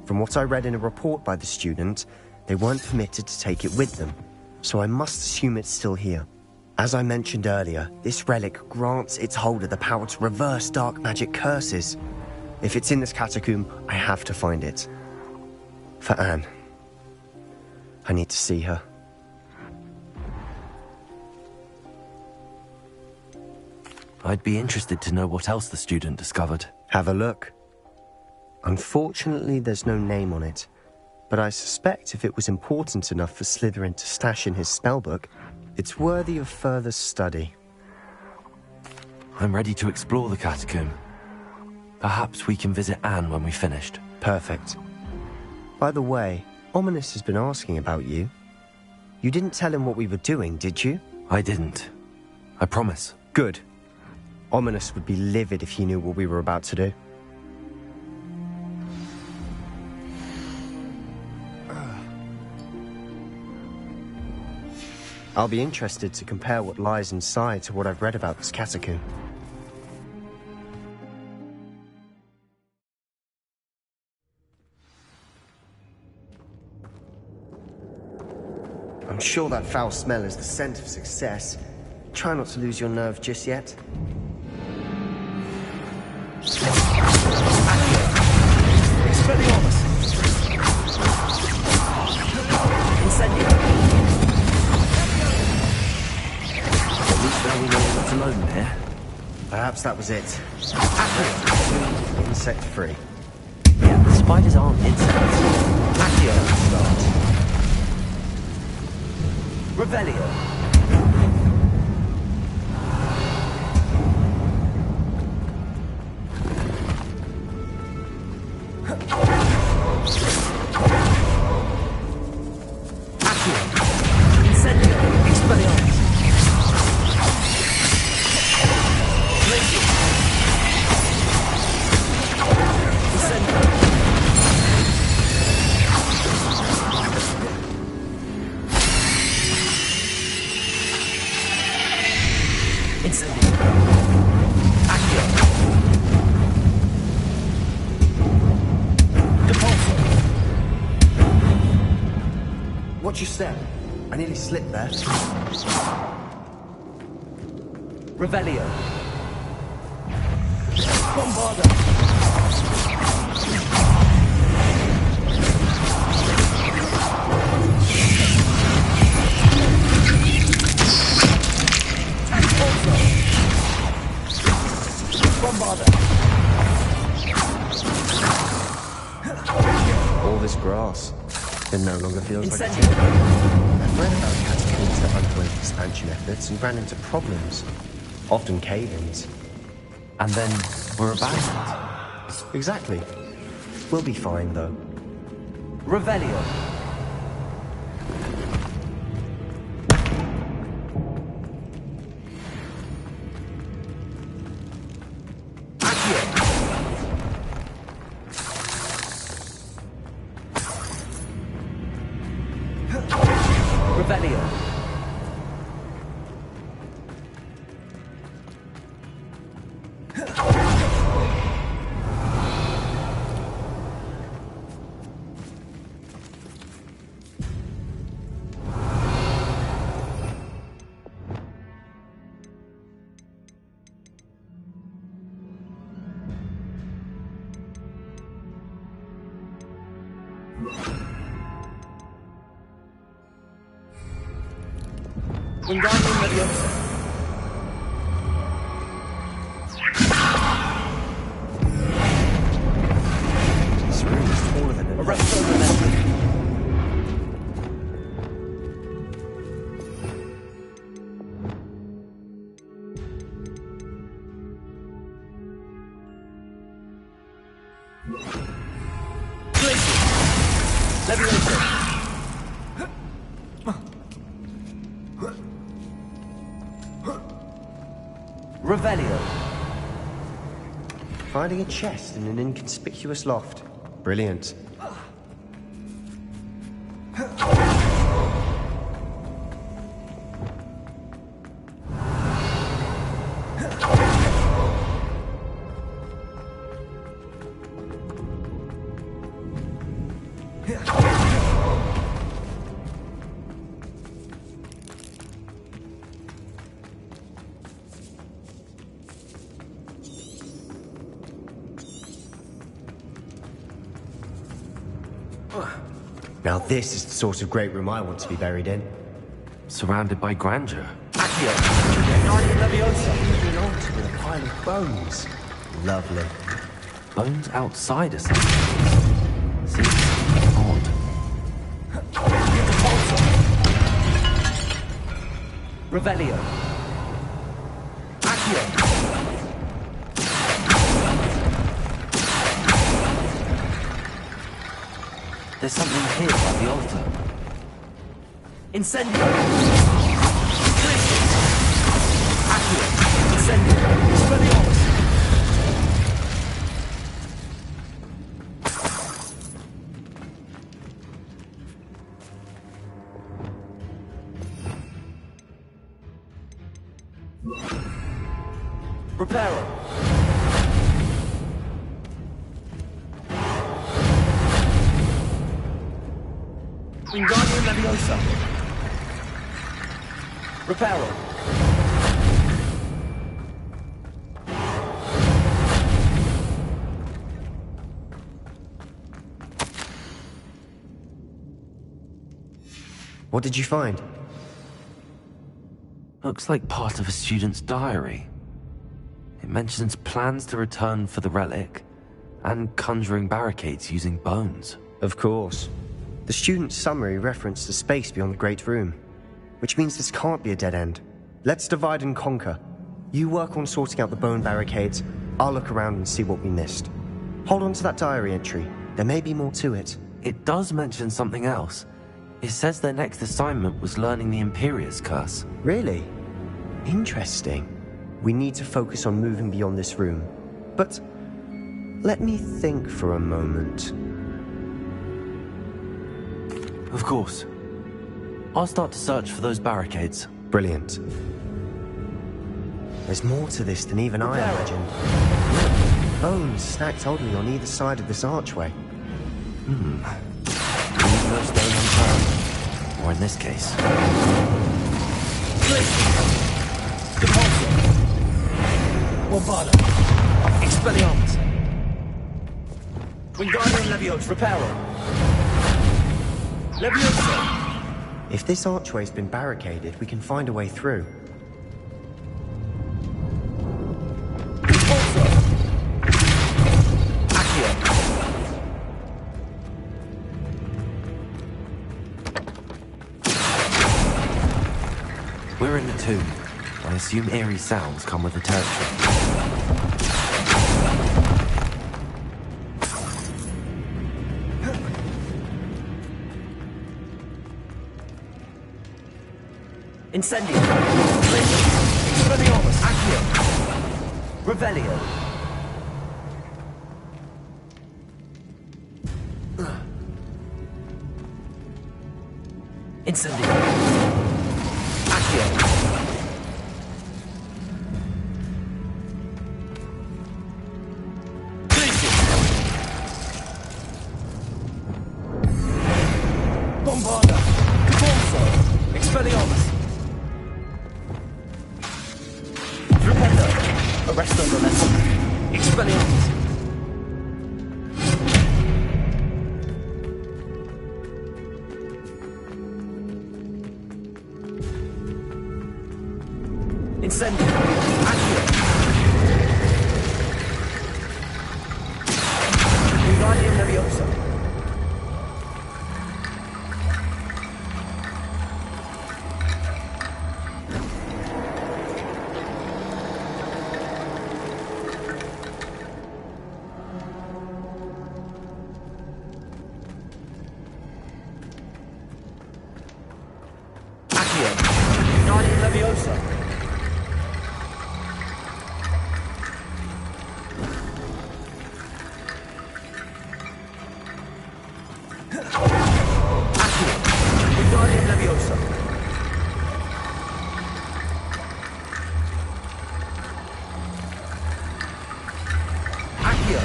From what I read in a report by the student, they weren't permitted to take it with them, so I must assume it's still here. As I mentioned earlier, this relic grants its holder the power to reverse dark magic curses. If it's in this catacomb, I have to find it. For Anne. I need to see her. I'd be interested to know what else the student discovered. Have a look. Unfortunately, there's no name on it, but I suspect if it was important enough for Slytherin to stash in his spellbook, it's worthy of further study. I'm ready to explore the catacomb. Perhaps we can visit Anne when we've finished. Perfect. By the way, Ominis has been asking about you. You didn't tell him what we were doing, did you? I didn't. I promise. Good. Ominis would be livid if he knew what we were about to do. I'll be interested to compare what lies inside to what I've read about this catacomb. I'm sure that foul smell is the scent of success. Try not to lose your nerve just yet. Expelliarmus! Incendio! At least now we know we're not alone here. Perhaps that was it. Insect free. Yeah, the spiders aren't insects. Accio start. Revelio. Watch your step. I nearly slipped there. Revelio. Bombarda. All this grass. It no longer feels like a temple. I've read about catacombs that underwent expansion efforts and ran into problems. Often cave-ins. And then we're abandoned. Exactly. We'll be fine, though. Revelio. Wingardium Leviosa. This room is taller than it. Arresto Memento. Leviosa. Revelio. Finding a chest in an inconspicuous loft. Brilliant. Now this is the sort of great room I want to be buried in. Surrounded by grandeur. Accio! Wingardium Leviosa! An altar with a pile of bones. Lovely. Bones outside a sanctuary. Seems odd. Revelio. Accio. There's something here by the altar. Incendio. Accio. Incendio. Expelliarmus. Reparo. Wingardium Leviosa. Reparo. What did you find? Looks like part of a student's diary. It mentions plans to return for the relic and conjuring barricades using bones. Of course. The student's summary referenced the space beyond the Great Room, which means this can't be a dead end. Let's divide and conquer. You work on sorting out the bone barricades, I'll look around and see what we missed. Hold on to that diary entry. There may be more to it. It does mention something else. It says their next assignment was learning the Imperius Curse. Really? Interesting. We need to focus on moving beyond this room. But let me think for a moment. Of course. I'll start to search for those barricades. Brilliant. There's more to this than even I imagined. Bones stacked oddly on either side of this archway. Leave no stone unturned. Or in this case... Depulso. Bombarda. Expelliarmus. Wingardium Leviosa. Reparo. Leviosa. If this archway's been barricaded, we can find a way through. Repulsor. Accio. We're in the tomb. I assume eerie sounds come with the territory. Incendio. Expelliarmus. Accio. Revelio. Incendio. Accio. Bombarda. Depulso. Expelliarmus. Rependo. Arresto Momentum. Expelliarmus. Incendio. Accio. Wingardium Leviosa. Accio. Wingardium Leviosa. Wingardium Leviosa. Accio.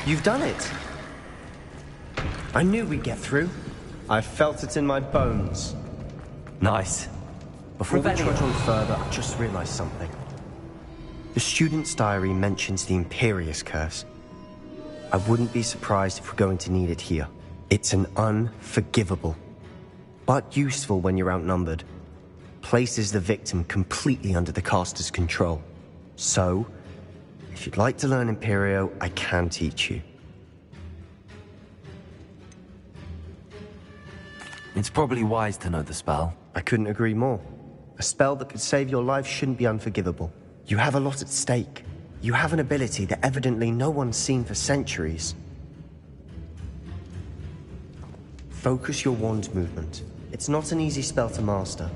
You've done it. I knew we'd get through. I felt it in my bones. Nice. Before we trudge on further, I just realized something. The student's diary mentions the Imperious Curse. I wouldn't be surprised if we're going to need it here. It's an unforgivable, but useful when you're outnumbered. Places the victim completely under the caster's control. So, if you'd like to learn Imperio, I can teach you. It's probably wise to know the spell. I couldn't agree more. A spell that could save your life shouldn't be unforgivable. You have a lot at stake. You have an ability that evidently no one's seen for centuries. Focus your wand movement. It's not an easy spell to master.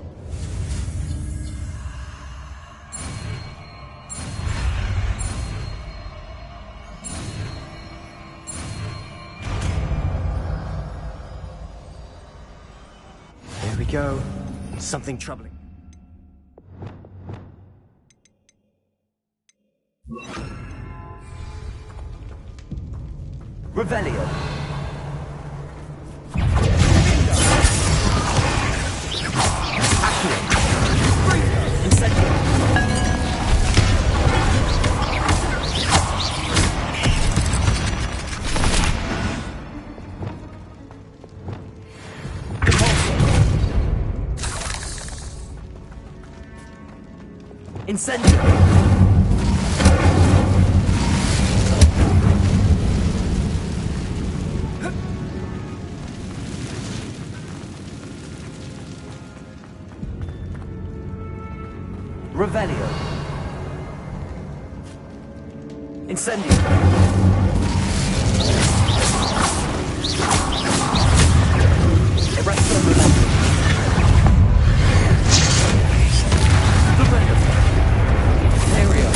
Here we go. Something troubling. Revelio. Incendio. Revelio. Incendio. Arresto Revelio. Aereo.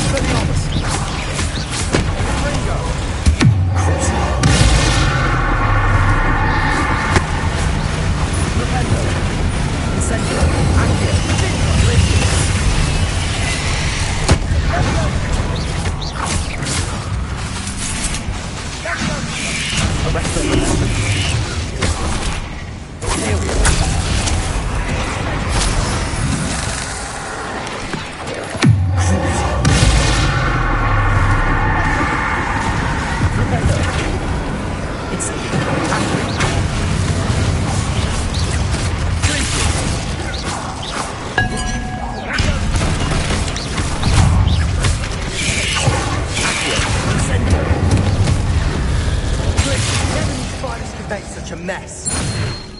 Expelliarmus. Ringo. Rependo. Incendio. Accio. Arresto Revelio. Such a mess.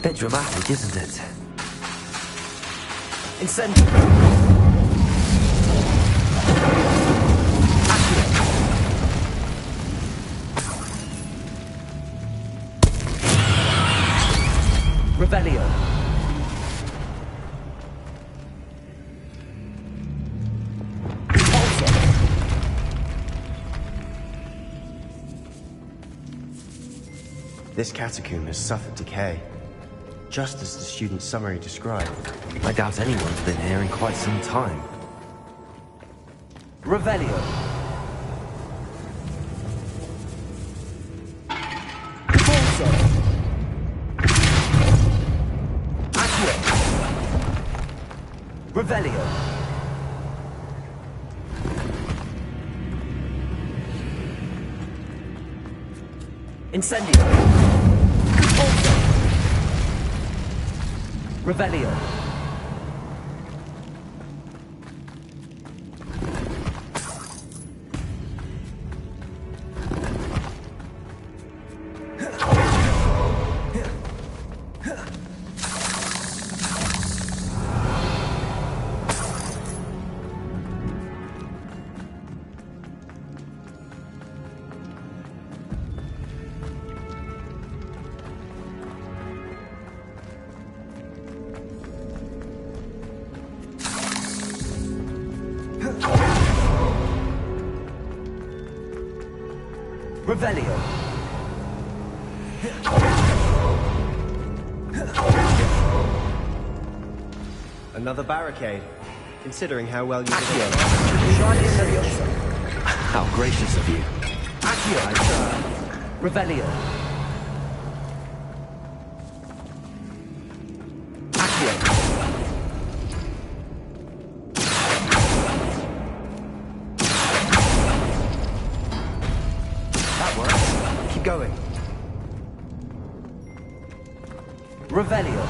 Bit dramatic, isn't it? Incendio. Revelio. This catacomb has suffered decay, just as the student's summary described. I doubt anyone's been here in quite some time. Revelio. Accio. Revelio. Incendio. Revelio. Revelio. Another barricade. considering how well you did. Guardian Leviosa. How gracious of you. Accio. Revelio. Accio. That works. Keep going. Revelio.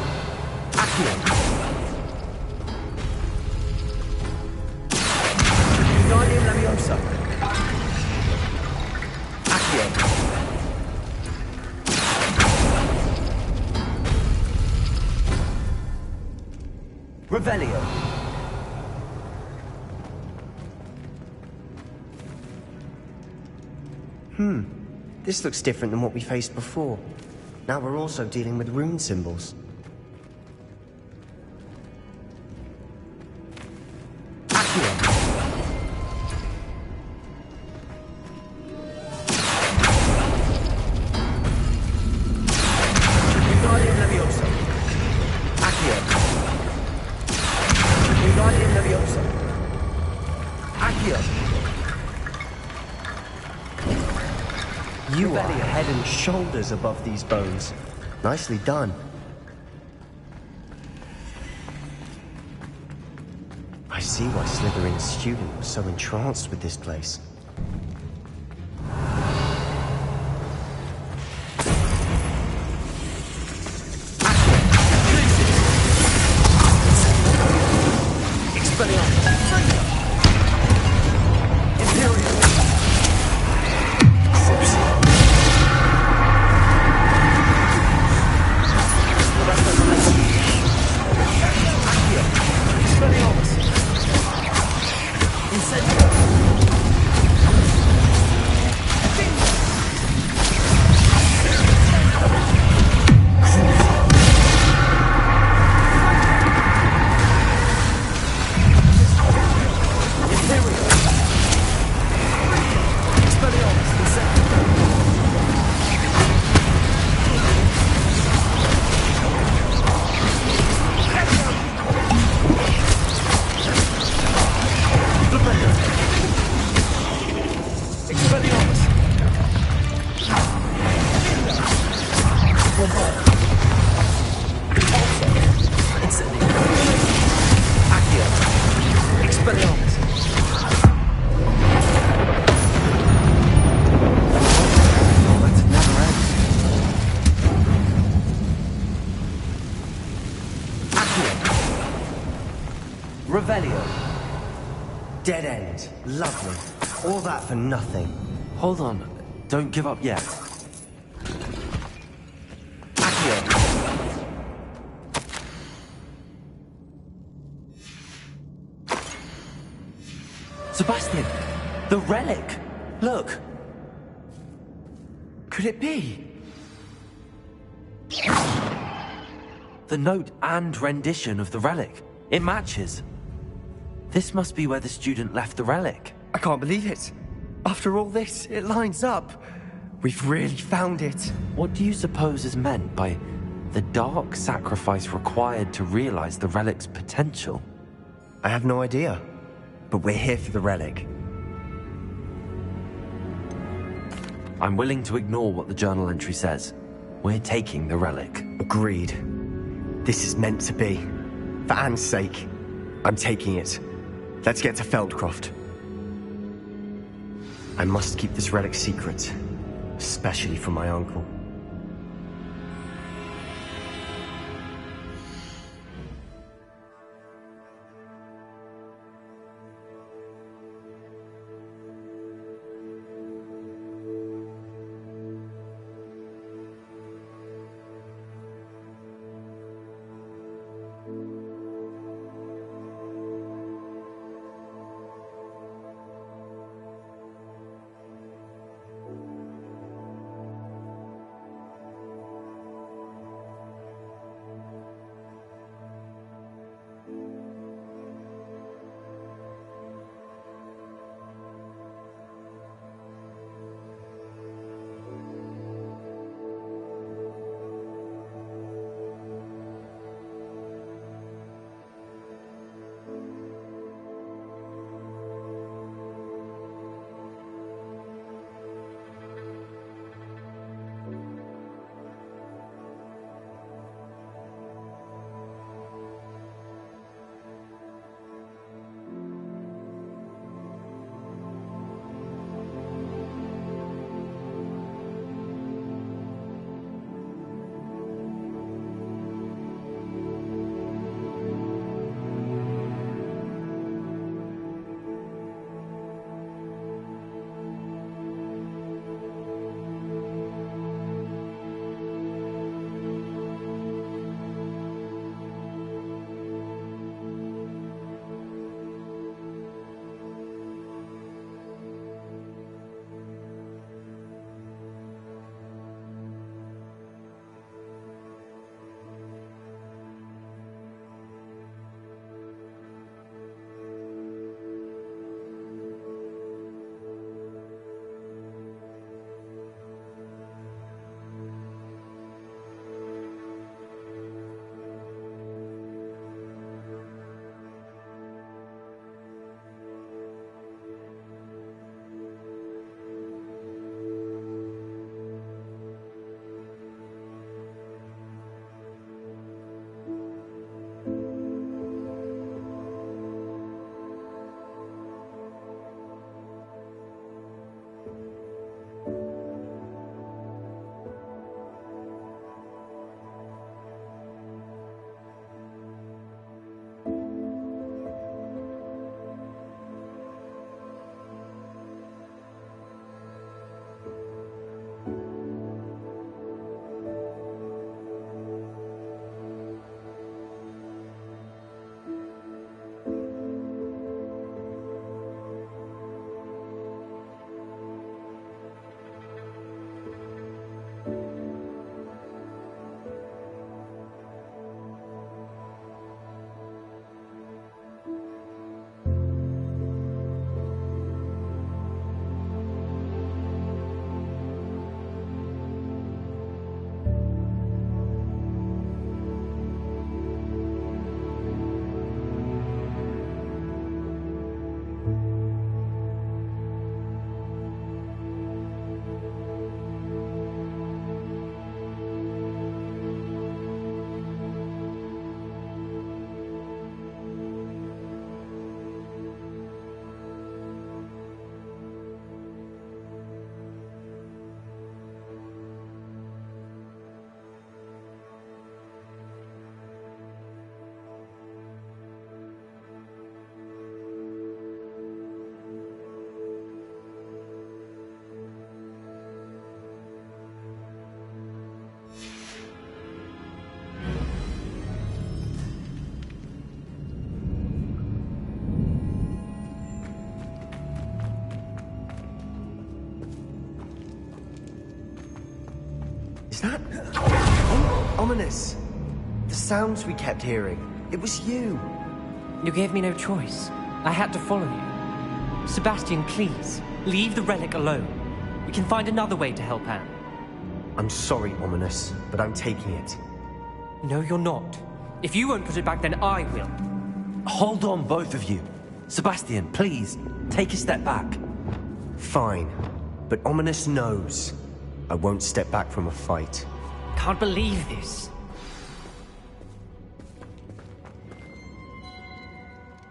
Accio. Guardian Leviosa. Accio. Revelio. This looks different than what we faced before. Now we're also dealing with rune symbols. Guardian Leviosa. Accio. Guardian Leviosa. Accio. You are head and shoulders above these bones. Nicely done. I see why Slytherin's student was so entranced with this place. Revelio. Dead end. Lovely. All that for nothing. Hold on. Don't give up yet. Accio. Sebastian! The relic! Look! Could it be? The note and rendition of the relic. It matches. This must be where the student left the relic. I can't believe it. After all this, it lines up. We've really found it. What do you suppose is meant by the dark sacrifice required to realize the relic's potential? I have no idea. But we're here for the relic. I'm willing to ignore what the journal entry says. We're taking the relic. Agreed. This is meant to be. For Anne's sake, I'm taking it. Let's get to Feldcroft. I must keep this relic secret, especially from my uncle. Was that... Ominous? The sounds we kept hearing. It was you. You gave me no choice. I had to follow you. Sebastian, please, leave the relic alone. We can find another way to help Anne. I'm sorry, Ominous, but I'm taking it. No, you're not. If you won't put it back, then I will. Hold on, both of you. Sebastian, please, take a step back. Fine, but Ominous knows I won't step back from a fight. Can't believe this.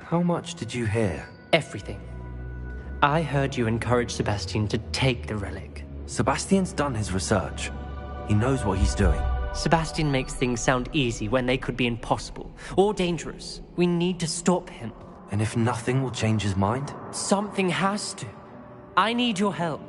How much did you hear? Everything. I heard you encourage Sebastian to take the relic. Sebastian's done his research. He knows what he's doing. Sebastian makes things sound easy when they could be impossible or dangerous. We need to stop him. And if nothing will change his mind? Something has to. I need your help.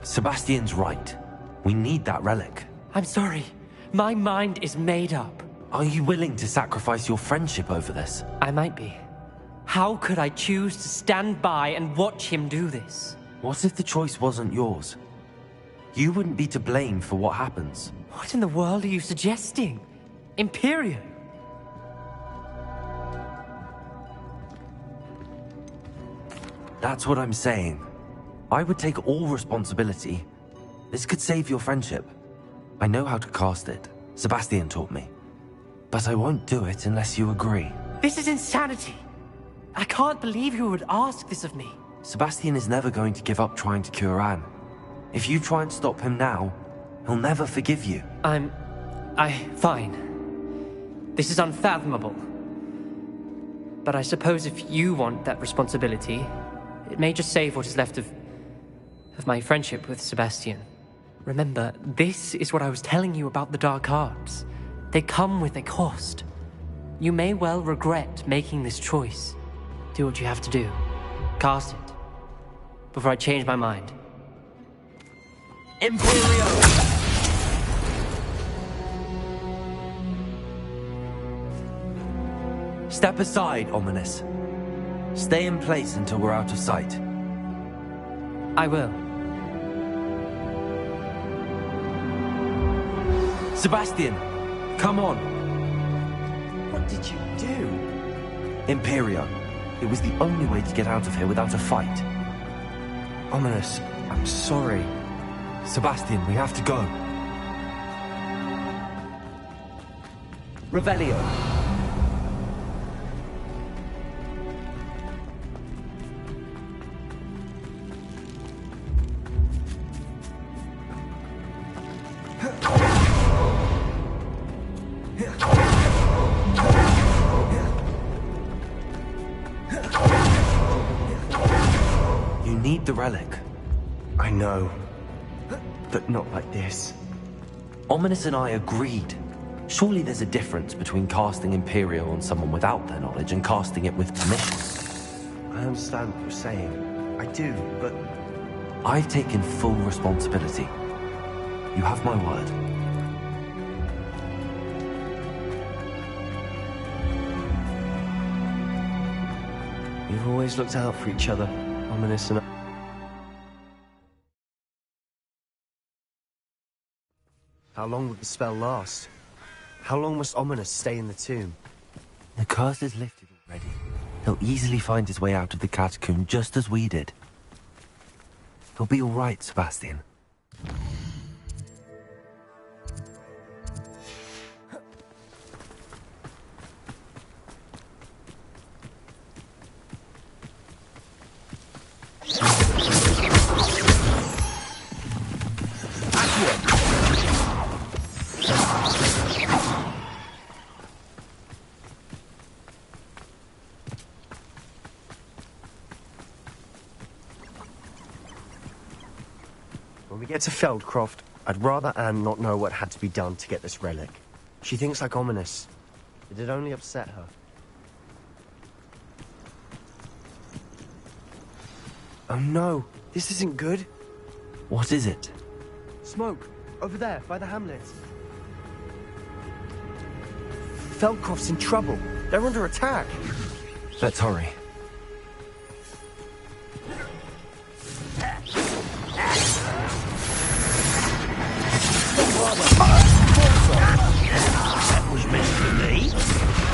Sebastian's right. We need that relic. I'm sorry. My mind is made up. Are you willing to sacrifice your friendship over this? I might be. How could I choose to stand by and watch him do this? What if the choice wasn't yours? You wouldn't be to blame for what happens. What in the world are you suggesting? Imperio? That's what I'm saying. I would take all responsibility. This could save your friendship. I know how to cast it. Sebastian taught me. But I won't do it unless you agree. This is insanity. I can't believe you would ask this of me. Sebastian is never going to give up trying to cure Anne. If you try and stop him now, he'll never forgive you. Fine. This is unfathomable. But I suppose if you want that responsibility, it may just save what is left of my friendship with Sebastian. Remember, this is what I was telling you about the Dark Arts. They come with a cost. You may well regret making this choice. Do what you have to do. Cast it. Before I change my mind. Imperio! Step aside, Ominous. Stay in place until we're out of sight. I will. Sebastian, come on. What did you do? Imperio. It was the only way to get out of here without a fight. Ominous, I'm sorry. Sebastian, we have to go. Revelio. You need the relic. I know. But not like this. Ominous and I agreed. Surely there's a difference between casting Imperio on someone without their knowledge and casting it with permission. I understand what you're saying. I do, but... I've taken full responsibility. You have my word. We've always looked out for each other, Ominous and I. How long would the spell last? How long must Ominous stay in the tomb? The curse is lifted already. He'll easily find his way out of the catacomb just as we did. He'll be all right, Sebastian. When we get to Feldcroft, I'd rather Anne not know what had to be done to get this relic. She thinks like Ominous. It'd only upset her. Oh no, this isn't good. What is it? Smoke, over there, by the hamlet. Feldcroft's in trouble. They're under attack. Let's hurry. That was meant for me.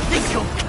Think you're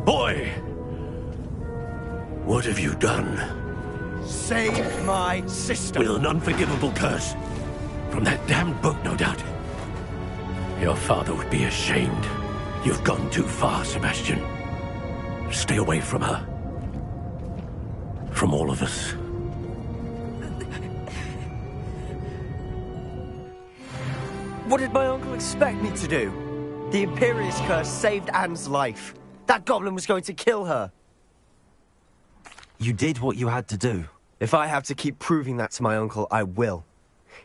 Boy! What have you done? Saved my sister. With an unforgivable curse. From that damned book, no doubt. Your father would be ashamed. You've gone too far, Sebastian. Stay away from her. From all of us. What did my uncle expect me to do? The Imperius curse saved Anne's life. That goblin was going to kill her. You did what you had to do. If I have to keep proving that to my uncle, I will.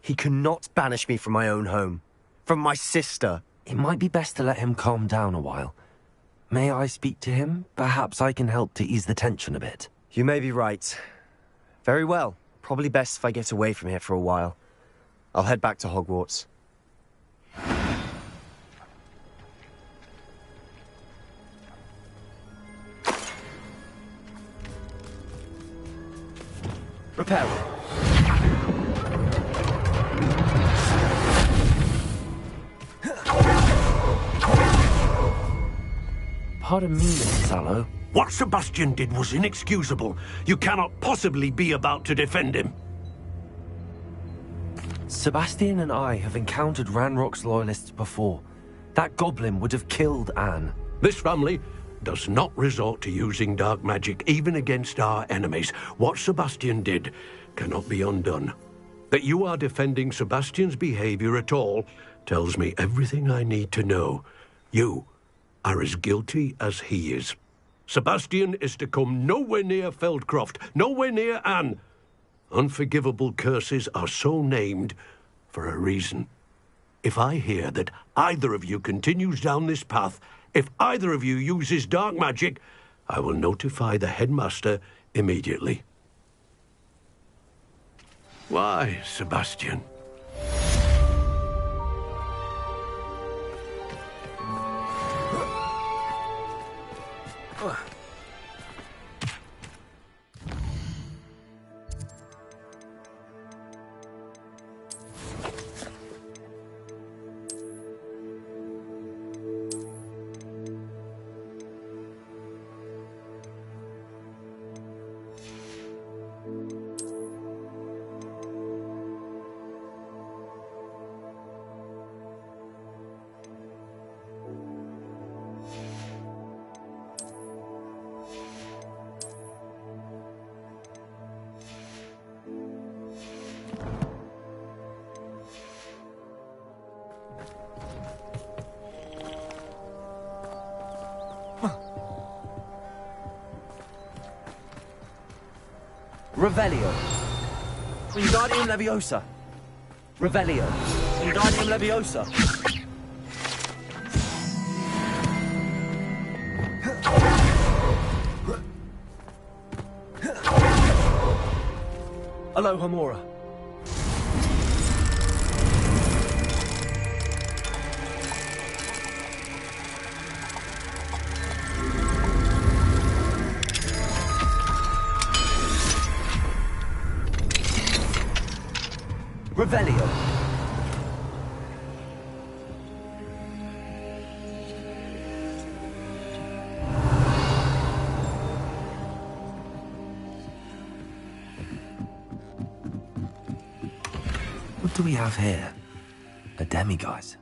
He cannot banish me from my own home. From my sister. It might be best to let him calm down a while. May I speak to him? Perhaps I can help to ease the tension a bit. You may be right. Very well. Probably best if I get away from here for a while. I'll head back to Hogwarts. Repairing. Pardon me, Mr. Sallow. What Sebastian did was inexcusable. You cannot possibly be about to defend him. Sebastian and I have encountered Ranrock's loyalists before. That goblin would have killed Anne. This family does not resort to using dark magic, even against our enemies. What Sebastian did cannot be undone. That you are defending Sebastian's behavior at all tells me everything I need to know. You are as guilty as he is. Sebastian is to come nowhere near Feldcroft, nowhere near Anne. Unforgivable curses are so named for a reason. If I hear that either of you continues down this path, if either of you uses dark magic, I will notify the headmaster immediately. Why, Sebastian? Revelio. Wingardium Leviosa. Revelio. Wingardium Leviosa. Alohomora. Revelio. What do we have here? A demiguise.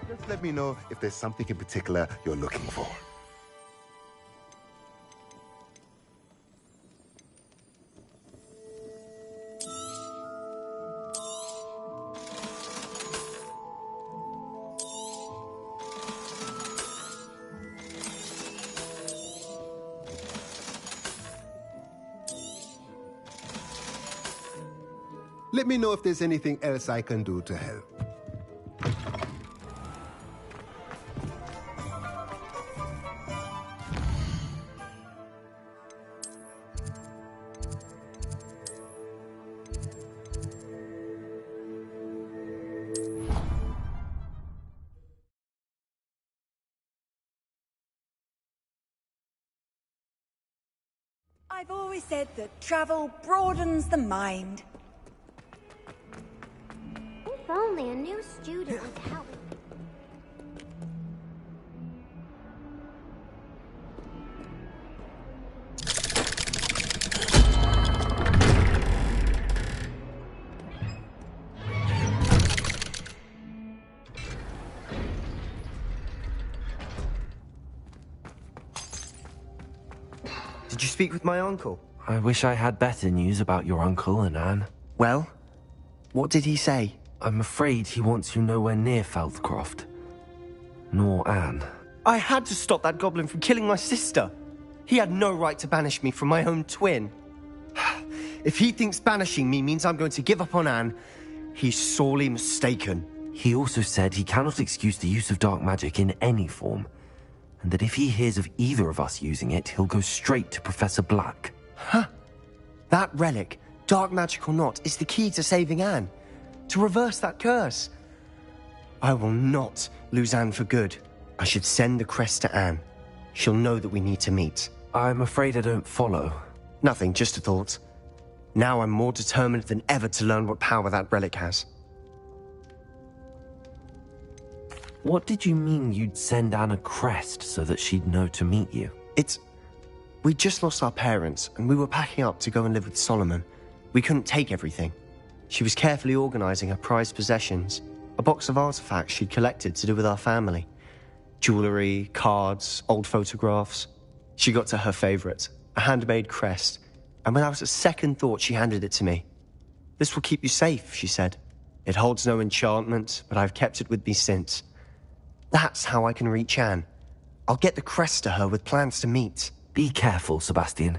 Just let me know if there's something in particular you're looking for. Let me know if there's anything else I can do to help. I've always said that travel broadens the mind. If only a new student would help. Did you speak with my uncle? I wish I had better news about your uncle and Anne. Well, what did he say? I'm afraid he wants you nowhere near Feldcroft. Nor Anne. I had to stop that goblin from killing my sister. He had no right to banish me from my own twin. If he thinks banishing me means I'm going to give up on Anne, he's sorely mistaken. He also said he cannot excuse the use of dark magic in any form, and that if he hears of either of us using it, he'll go straight to Professor Black. Huh? That relic, dark magic or not, is the key to saving Anne. To reverse that curse. I will not lose Anne for good. I should send the crest to Anne. She'll know that we need to meet. I'm afraid I don't follow. Nothing, just a thought. Now I'm more determined than ever to learn what power that relic has. What did you mean you'd send Anne a crest so that she'd know to meet you? We just lost our parents, and we were packing up to go and live with Solomon. We couldn't take everything. She was carefully organizing her prized possessions, a box of artifacts she'd collected to do with our family. Jewelry, cards, old photographs. She got to her favorite, a handmade crest, and without a second thought she handed it to me. "This will keep you safe," she said. "It holds no enchantment, but I've kept it with me since. That's how I can reach Anne. I'll get the crest to her with plans to meet." Be careful, Sebastian.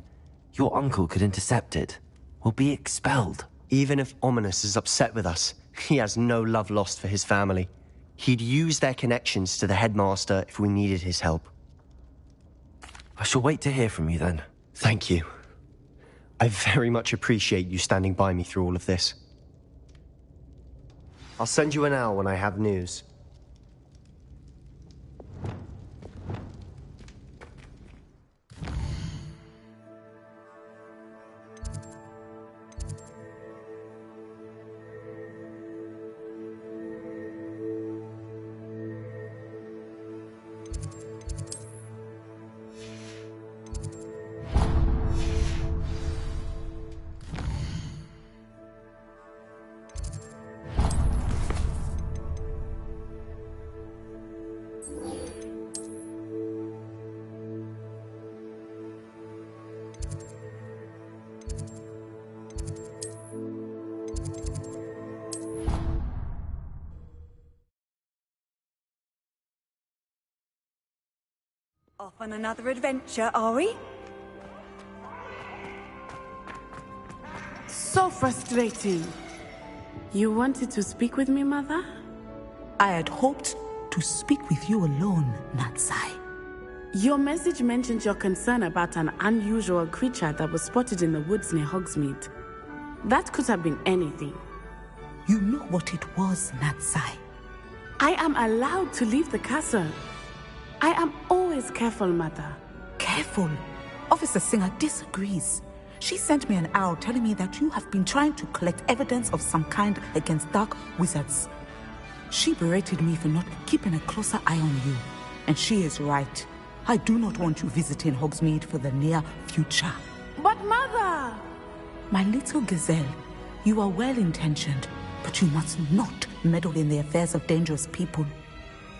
Your uncle could intercept it. We'll be expelled. Even if Ominous is upset with us, he has no love lost for his family. He'd use their connections to the headmaster if we needed his help. I shall wait to hear from you then. Thank you. I very much appreciate you standing by me through all of this. I'll send you an owl when I have news. Off on another adventure, are we? So frustrating. You wanted to speak with me, Mother? I had hoped to speak with you alone, Natsai. Your message mentioned your concern about an unusual creature that was spotted in the woods near Hogsmeade. That could have been anything. You know what it was, Natsai. I am allowed to leave the castle. I am always careful, Mother. Careful? Officer Singer disagrees. She sent me an arrow telling me that you have been trying to collect evidence of some kind against dark wizards. She berated me for not keeping a closer eye on you. And she is right. I do not want you visiting Hogsmeade for the near future. But Mother! My little gazelle, you are well-intentioned, but you must not meddle in the affairs of dangerous people.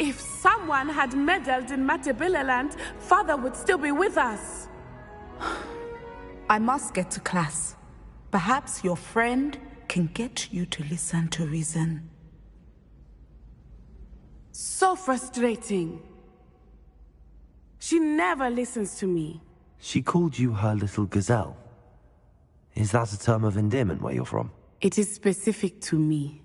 If someone had meddled in Matabeleland, Father would still be with us. I must get to class. Perhaps your friend can get you to listen to reason. So frustrating. She never listens to me. She called you her little gazelle. Is that a term of endearment where you're from? It is specific to me.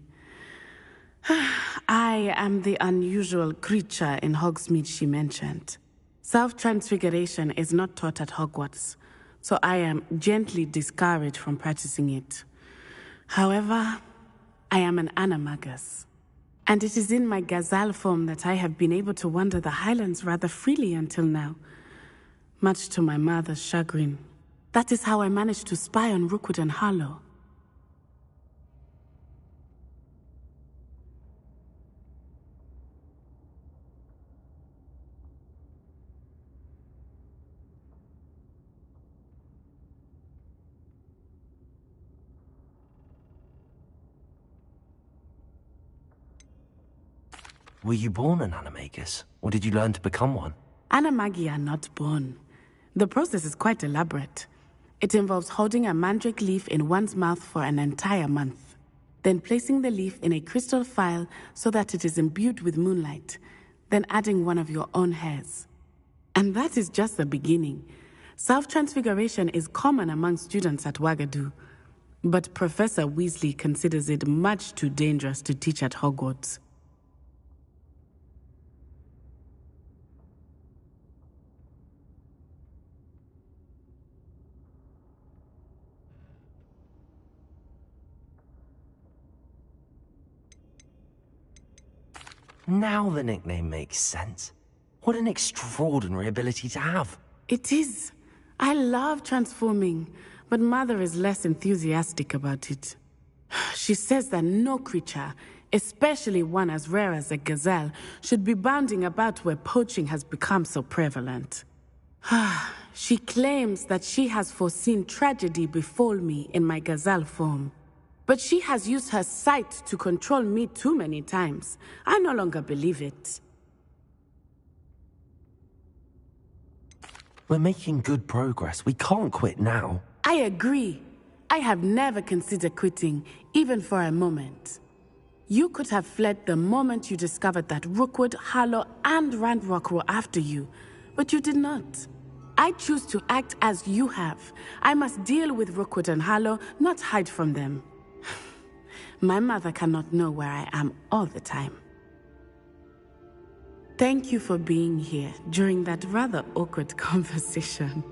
I am the unusual creature in Hogsmeade she mentioned. Self-transfiguration is not taught at Hogwarts, so I am gently discouraged from practicing it. However, I am an animagus, and it is in my gazelle form that I have been able to wander the Highlands rather freely until now, much to my mother's chagrin. That is how I managed to spy on Rookwood and Harlow. Were you born an animagus, or did you learn to become one? Animagi are not born. The process is quite elaborate. It involves holding a mandrake leaf in one's mouth for an entire month, then placing the leaf in a crystal phial so that it is imbued with moonlight, then adding one of your own hairs. And that is just the beginning. Self-transfiguration is common among students at Wagadu, but Professor Weasley considers it much too dangerous to teach at Hogwarts. Now the nickname makes sense. What an extraordinary ability to have. It is. I love transforming, but Mother is less enthusiastic about it. She says that no creature, especially one as rare as a gazelle, should be bounding about where poaching has become so prevalent. She claims that she has foreseen tragedy befall me in my gazelle form. But she has used her sight to control me too many times. I no longer believe it. We're making good progress. We can't quit now. I agree. I have never considered quitting, even for a moment. You could have fled the moment you discovered that Rookwood, Harlow, and Ranrock were after you, but you did not. I choose to act as you have. I must deal with Rookwood and Harlow, not hide from them. My mother cannot know where I am all the time. Thank you for being here during that rather awkward conversation.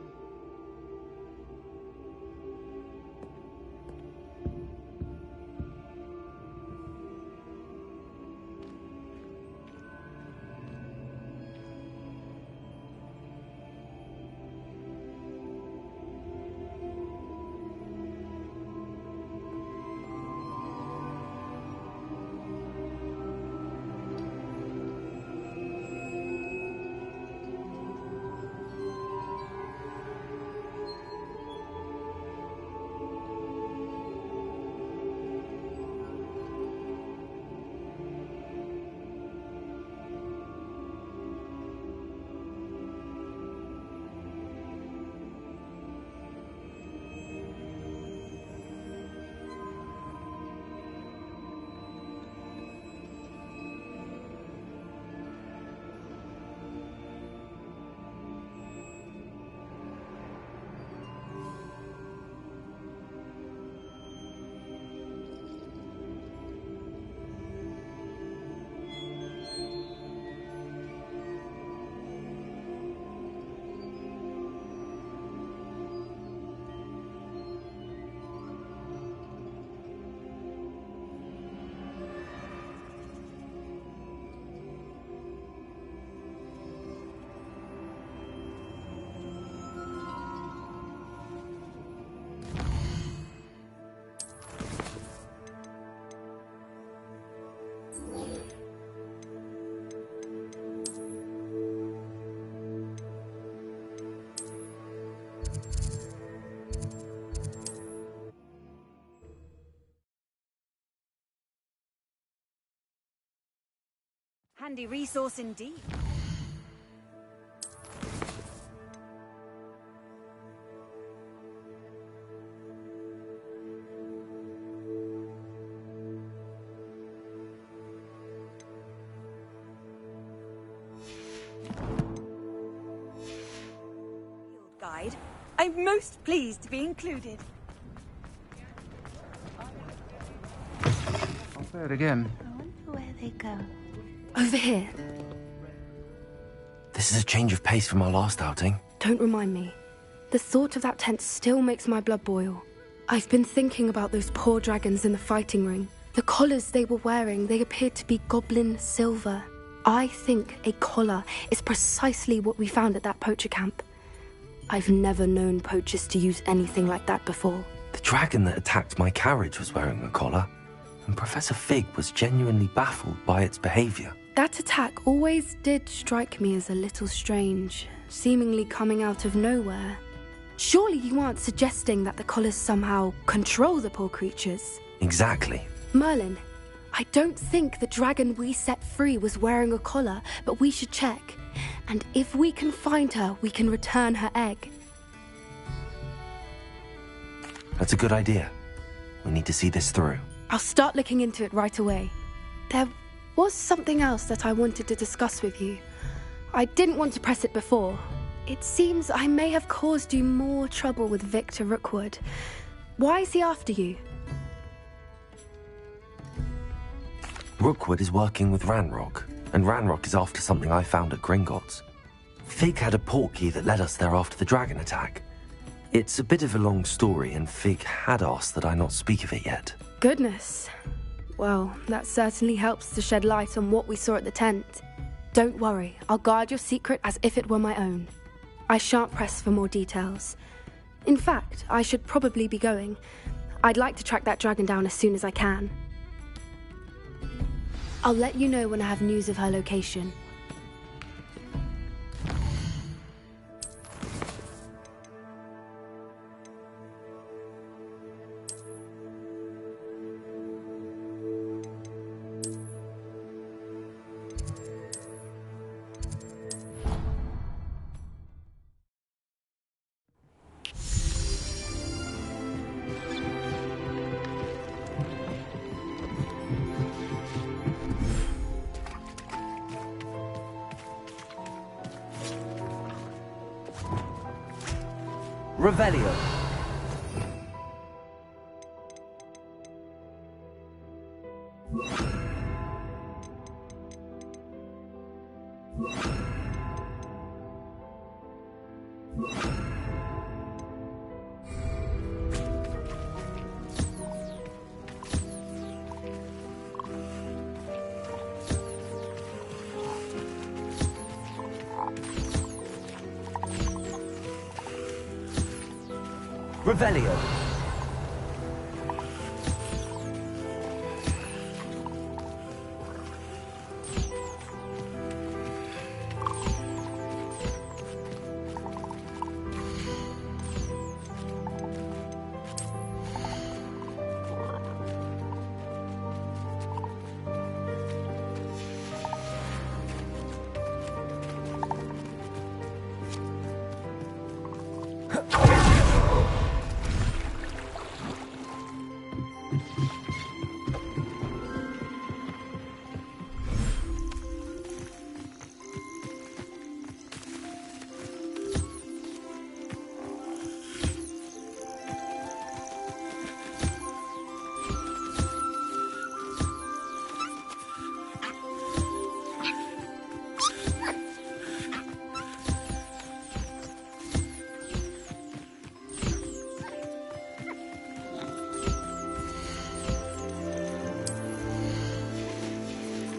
Handy resource indeed. Guide. I'm most pleased to be included. I'll say it again. Where they go? Over here. This is a change of pace from our last outing. Don't remind me. The thought of that tent still makes my blood boil. I've been thinking about those poor dragons in the fighting ring. The collars they were wearing, they appeared to be goblin silver. I think a collar is precisely what we found at that poacher camp. I've never known poachers to use anything like that before. The dragon that attacked my carriage was wearing a collar, and Professor Fig was genuinely baffled by its behavior. That attack always did strike me as a little strange, seemingly coming out of nowhere. Surely you aren't suggesting that the collars somehow control the poor creatures? Exactly. Merlin, I don't think the dragon we set free was wearing a collar, but we should check. And if we can find her, we can return her egg. That's a good idea. We need to see this through. I'll start looking into it right away. There was something else that I wanted to discuss with you. I didn't want to press it before. It seems I may have caused you more trouble with Victor Rookwood. Why is he after you? Rookwood is working with Ranrock, and Ranrock is after something I found at Gringotts. Fig had a portkey that led us there after the dragon attack. It's a bit of a long story, and Fig had asked that I not speak of it yet. Goodness. Well, that certainly helps to shed light on what we saw at the tent. Don't worry, I'll guard your secret as if it were my own. I shan't press for more details. In fact, I should probably be going. I'd like to track that dragon down as soon as I can. I'll let you know when I have news of her location. Revelio. Revelio.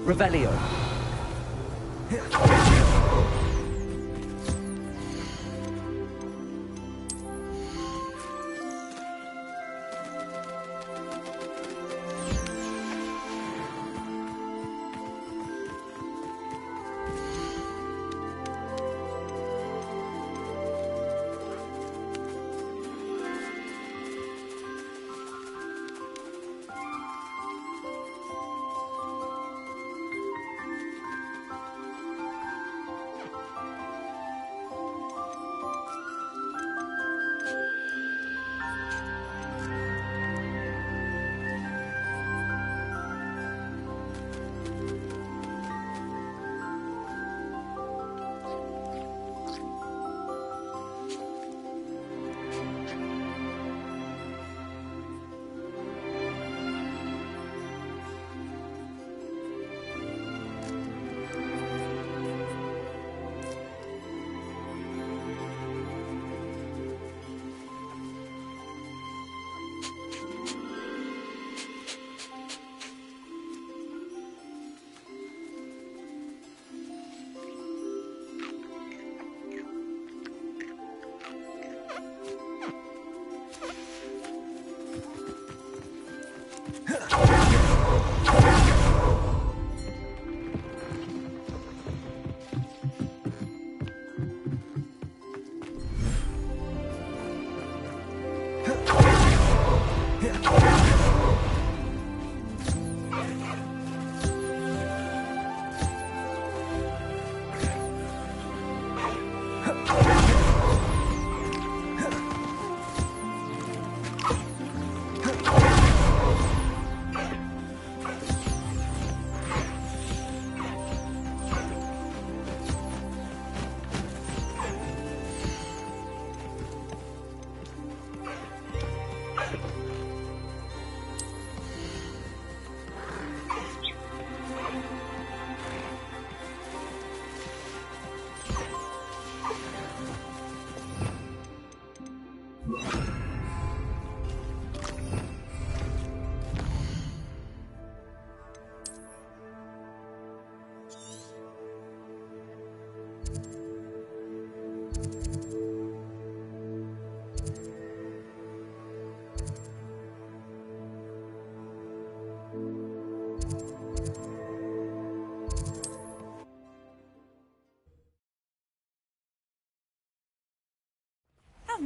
Revelio.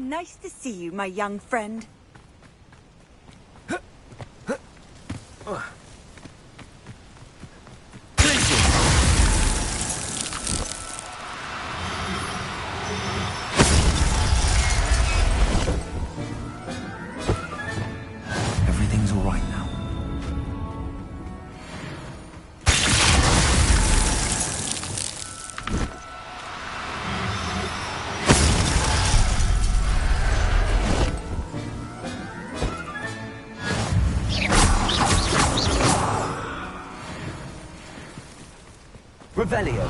Nice to see you, my young friend. Everything's all right now. Revelio.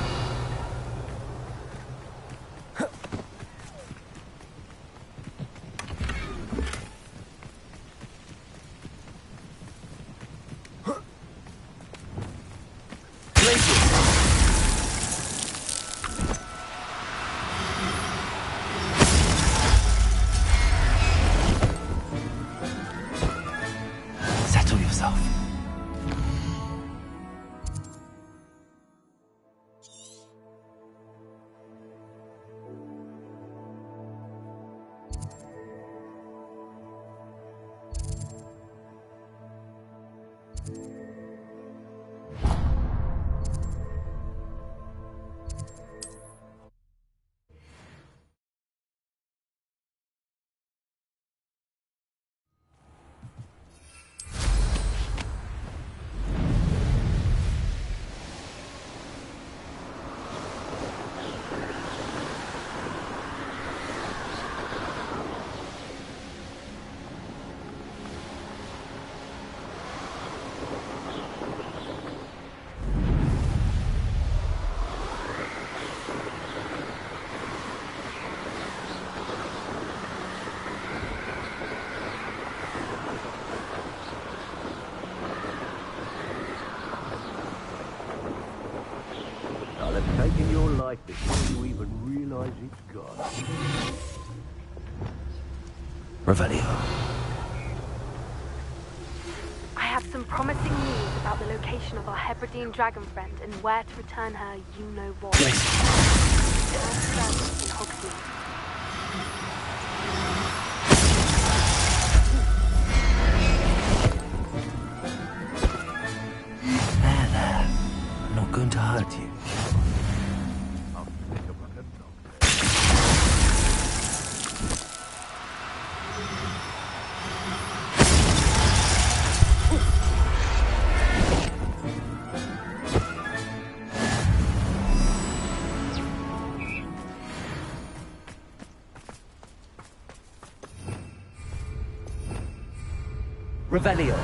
Settle yourself. I'll have taken your life before you even realize it's gone. Revelio. I have some promising news about the location of our Hebridean dragon friend and where to return her, you know what. Service in Hogsmeade. There. I'm not going to hurt you. Revelio.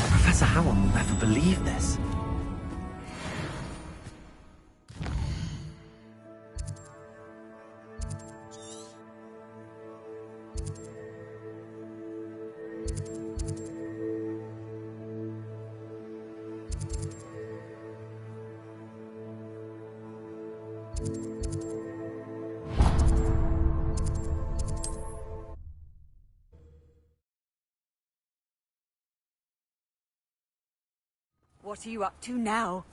Professor Howard will never believe this. What are you up to now?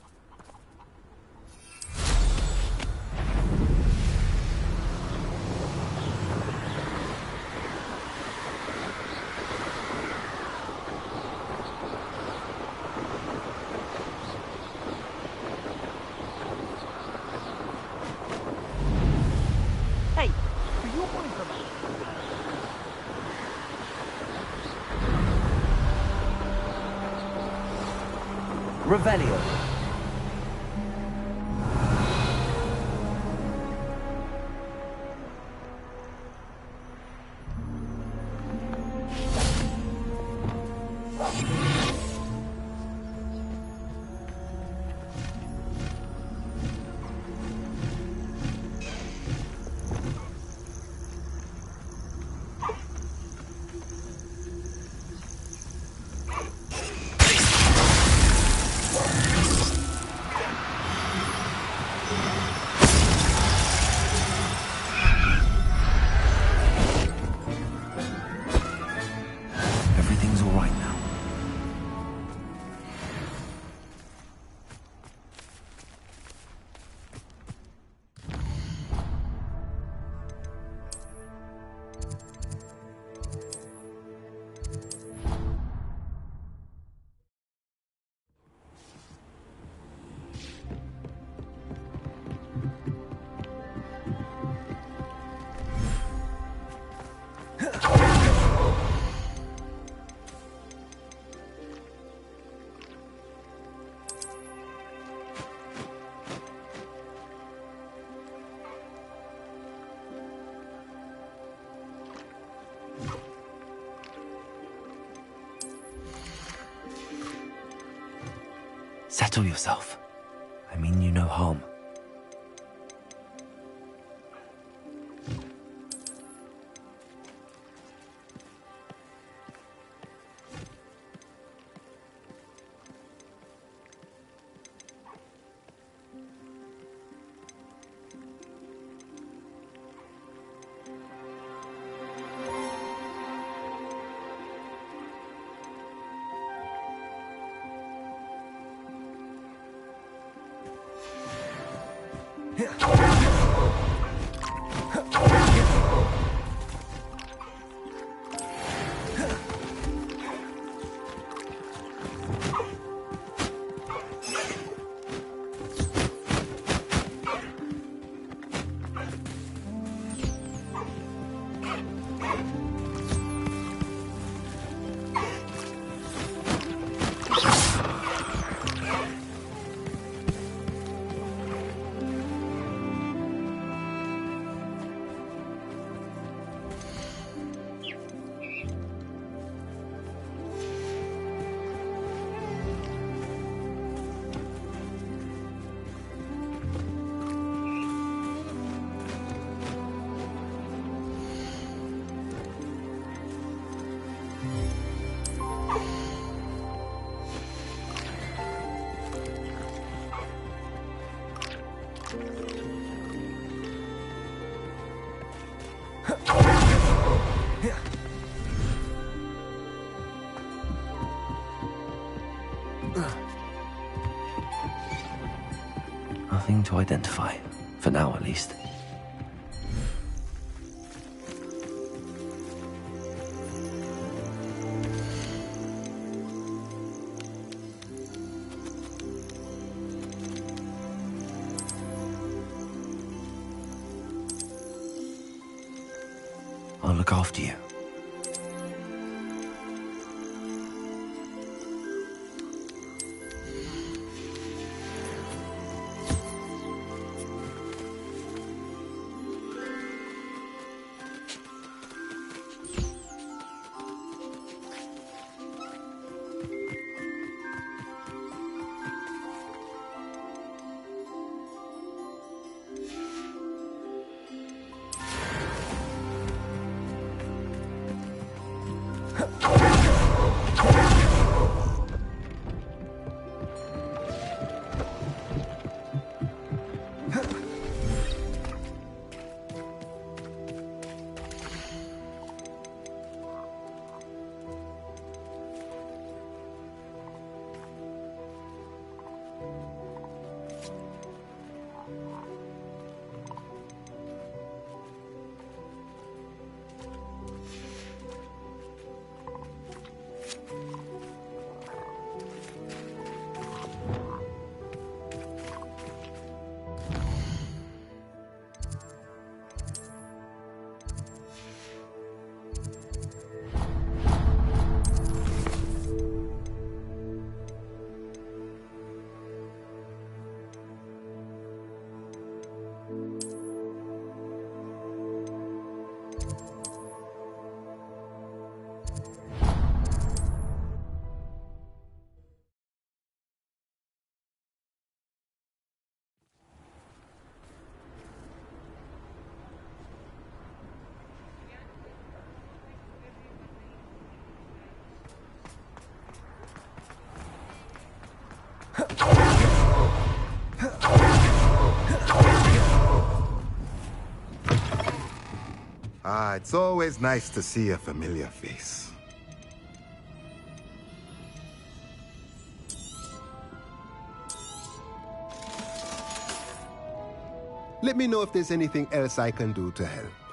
Hey, are you calling from me? Revelio. Settle yourself. I mean you no harm. Nothing to identify, for now at least. I'll look after you. Ah, it's always nice to see a familiar face. Let me know if there's anything else I can do to help.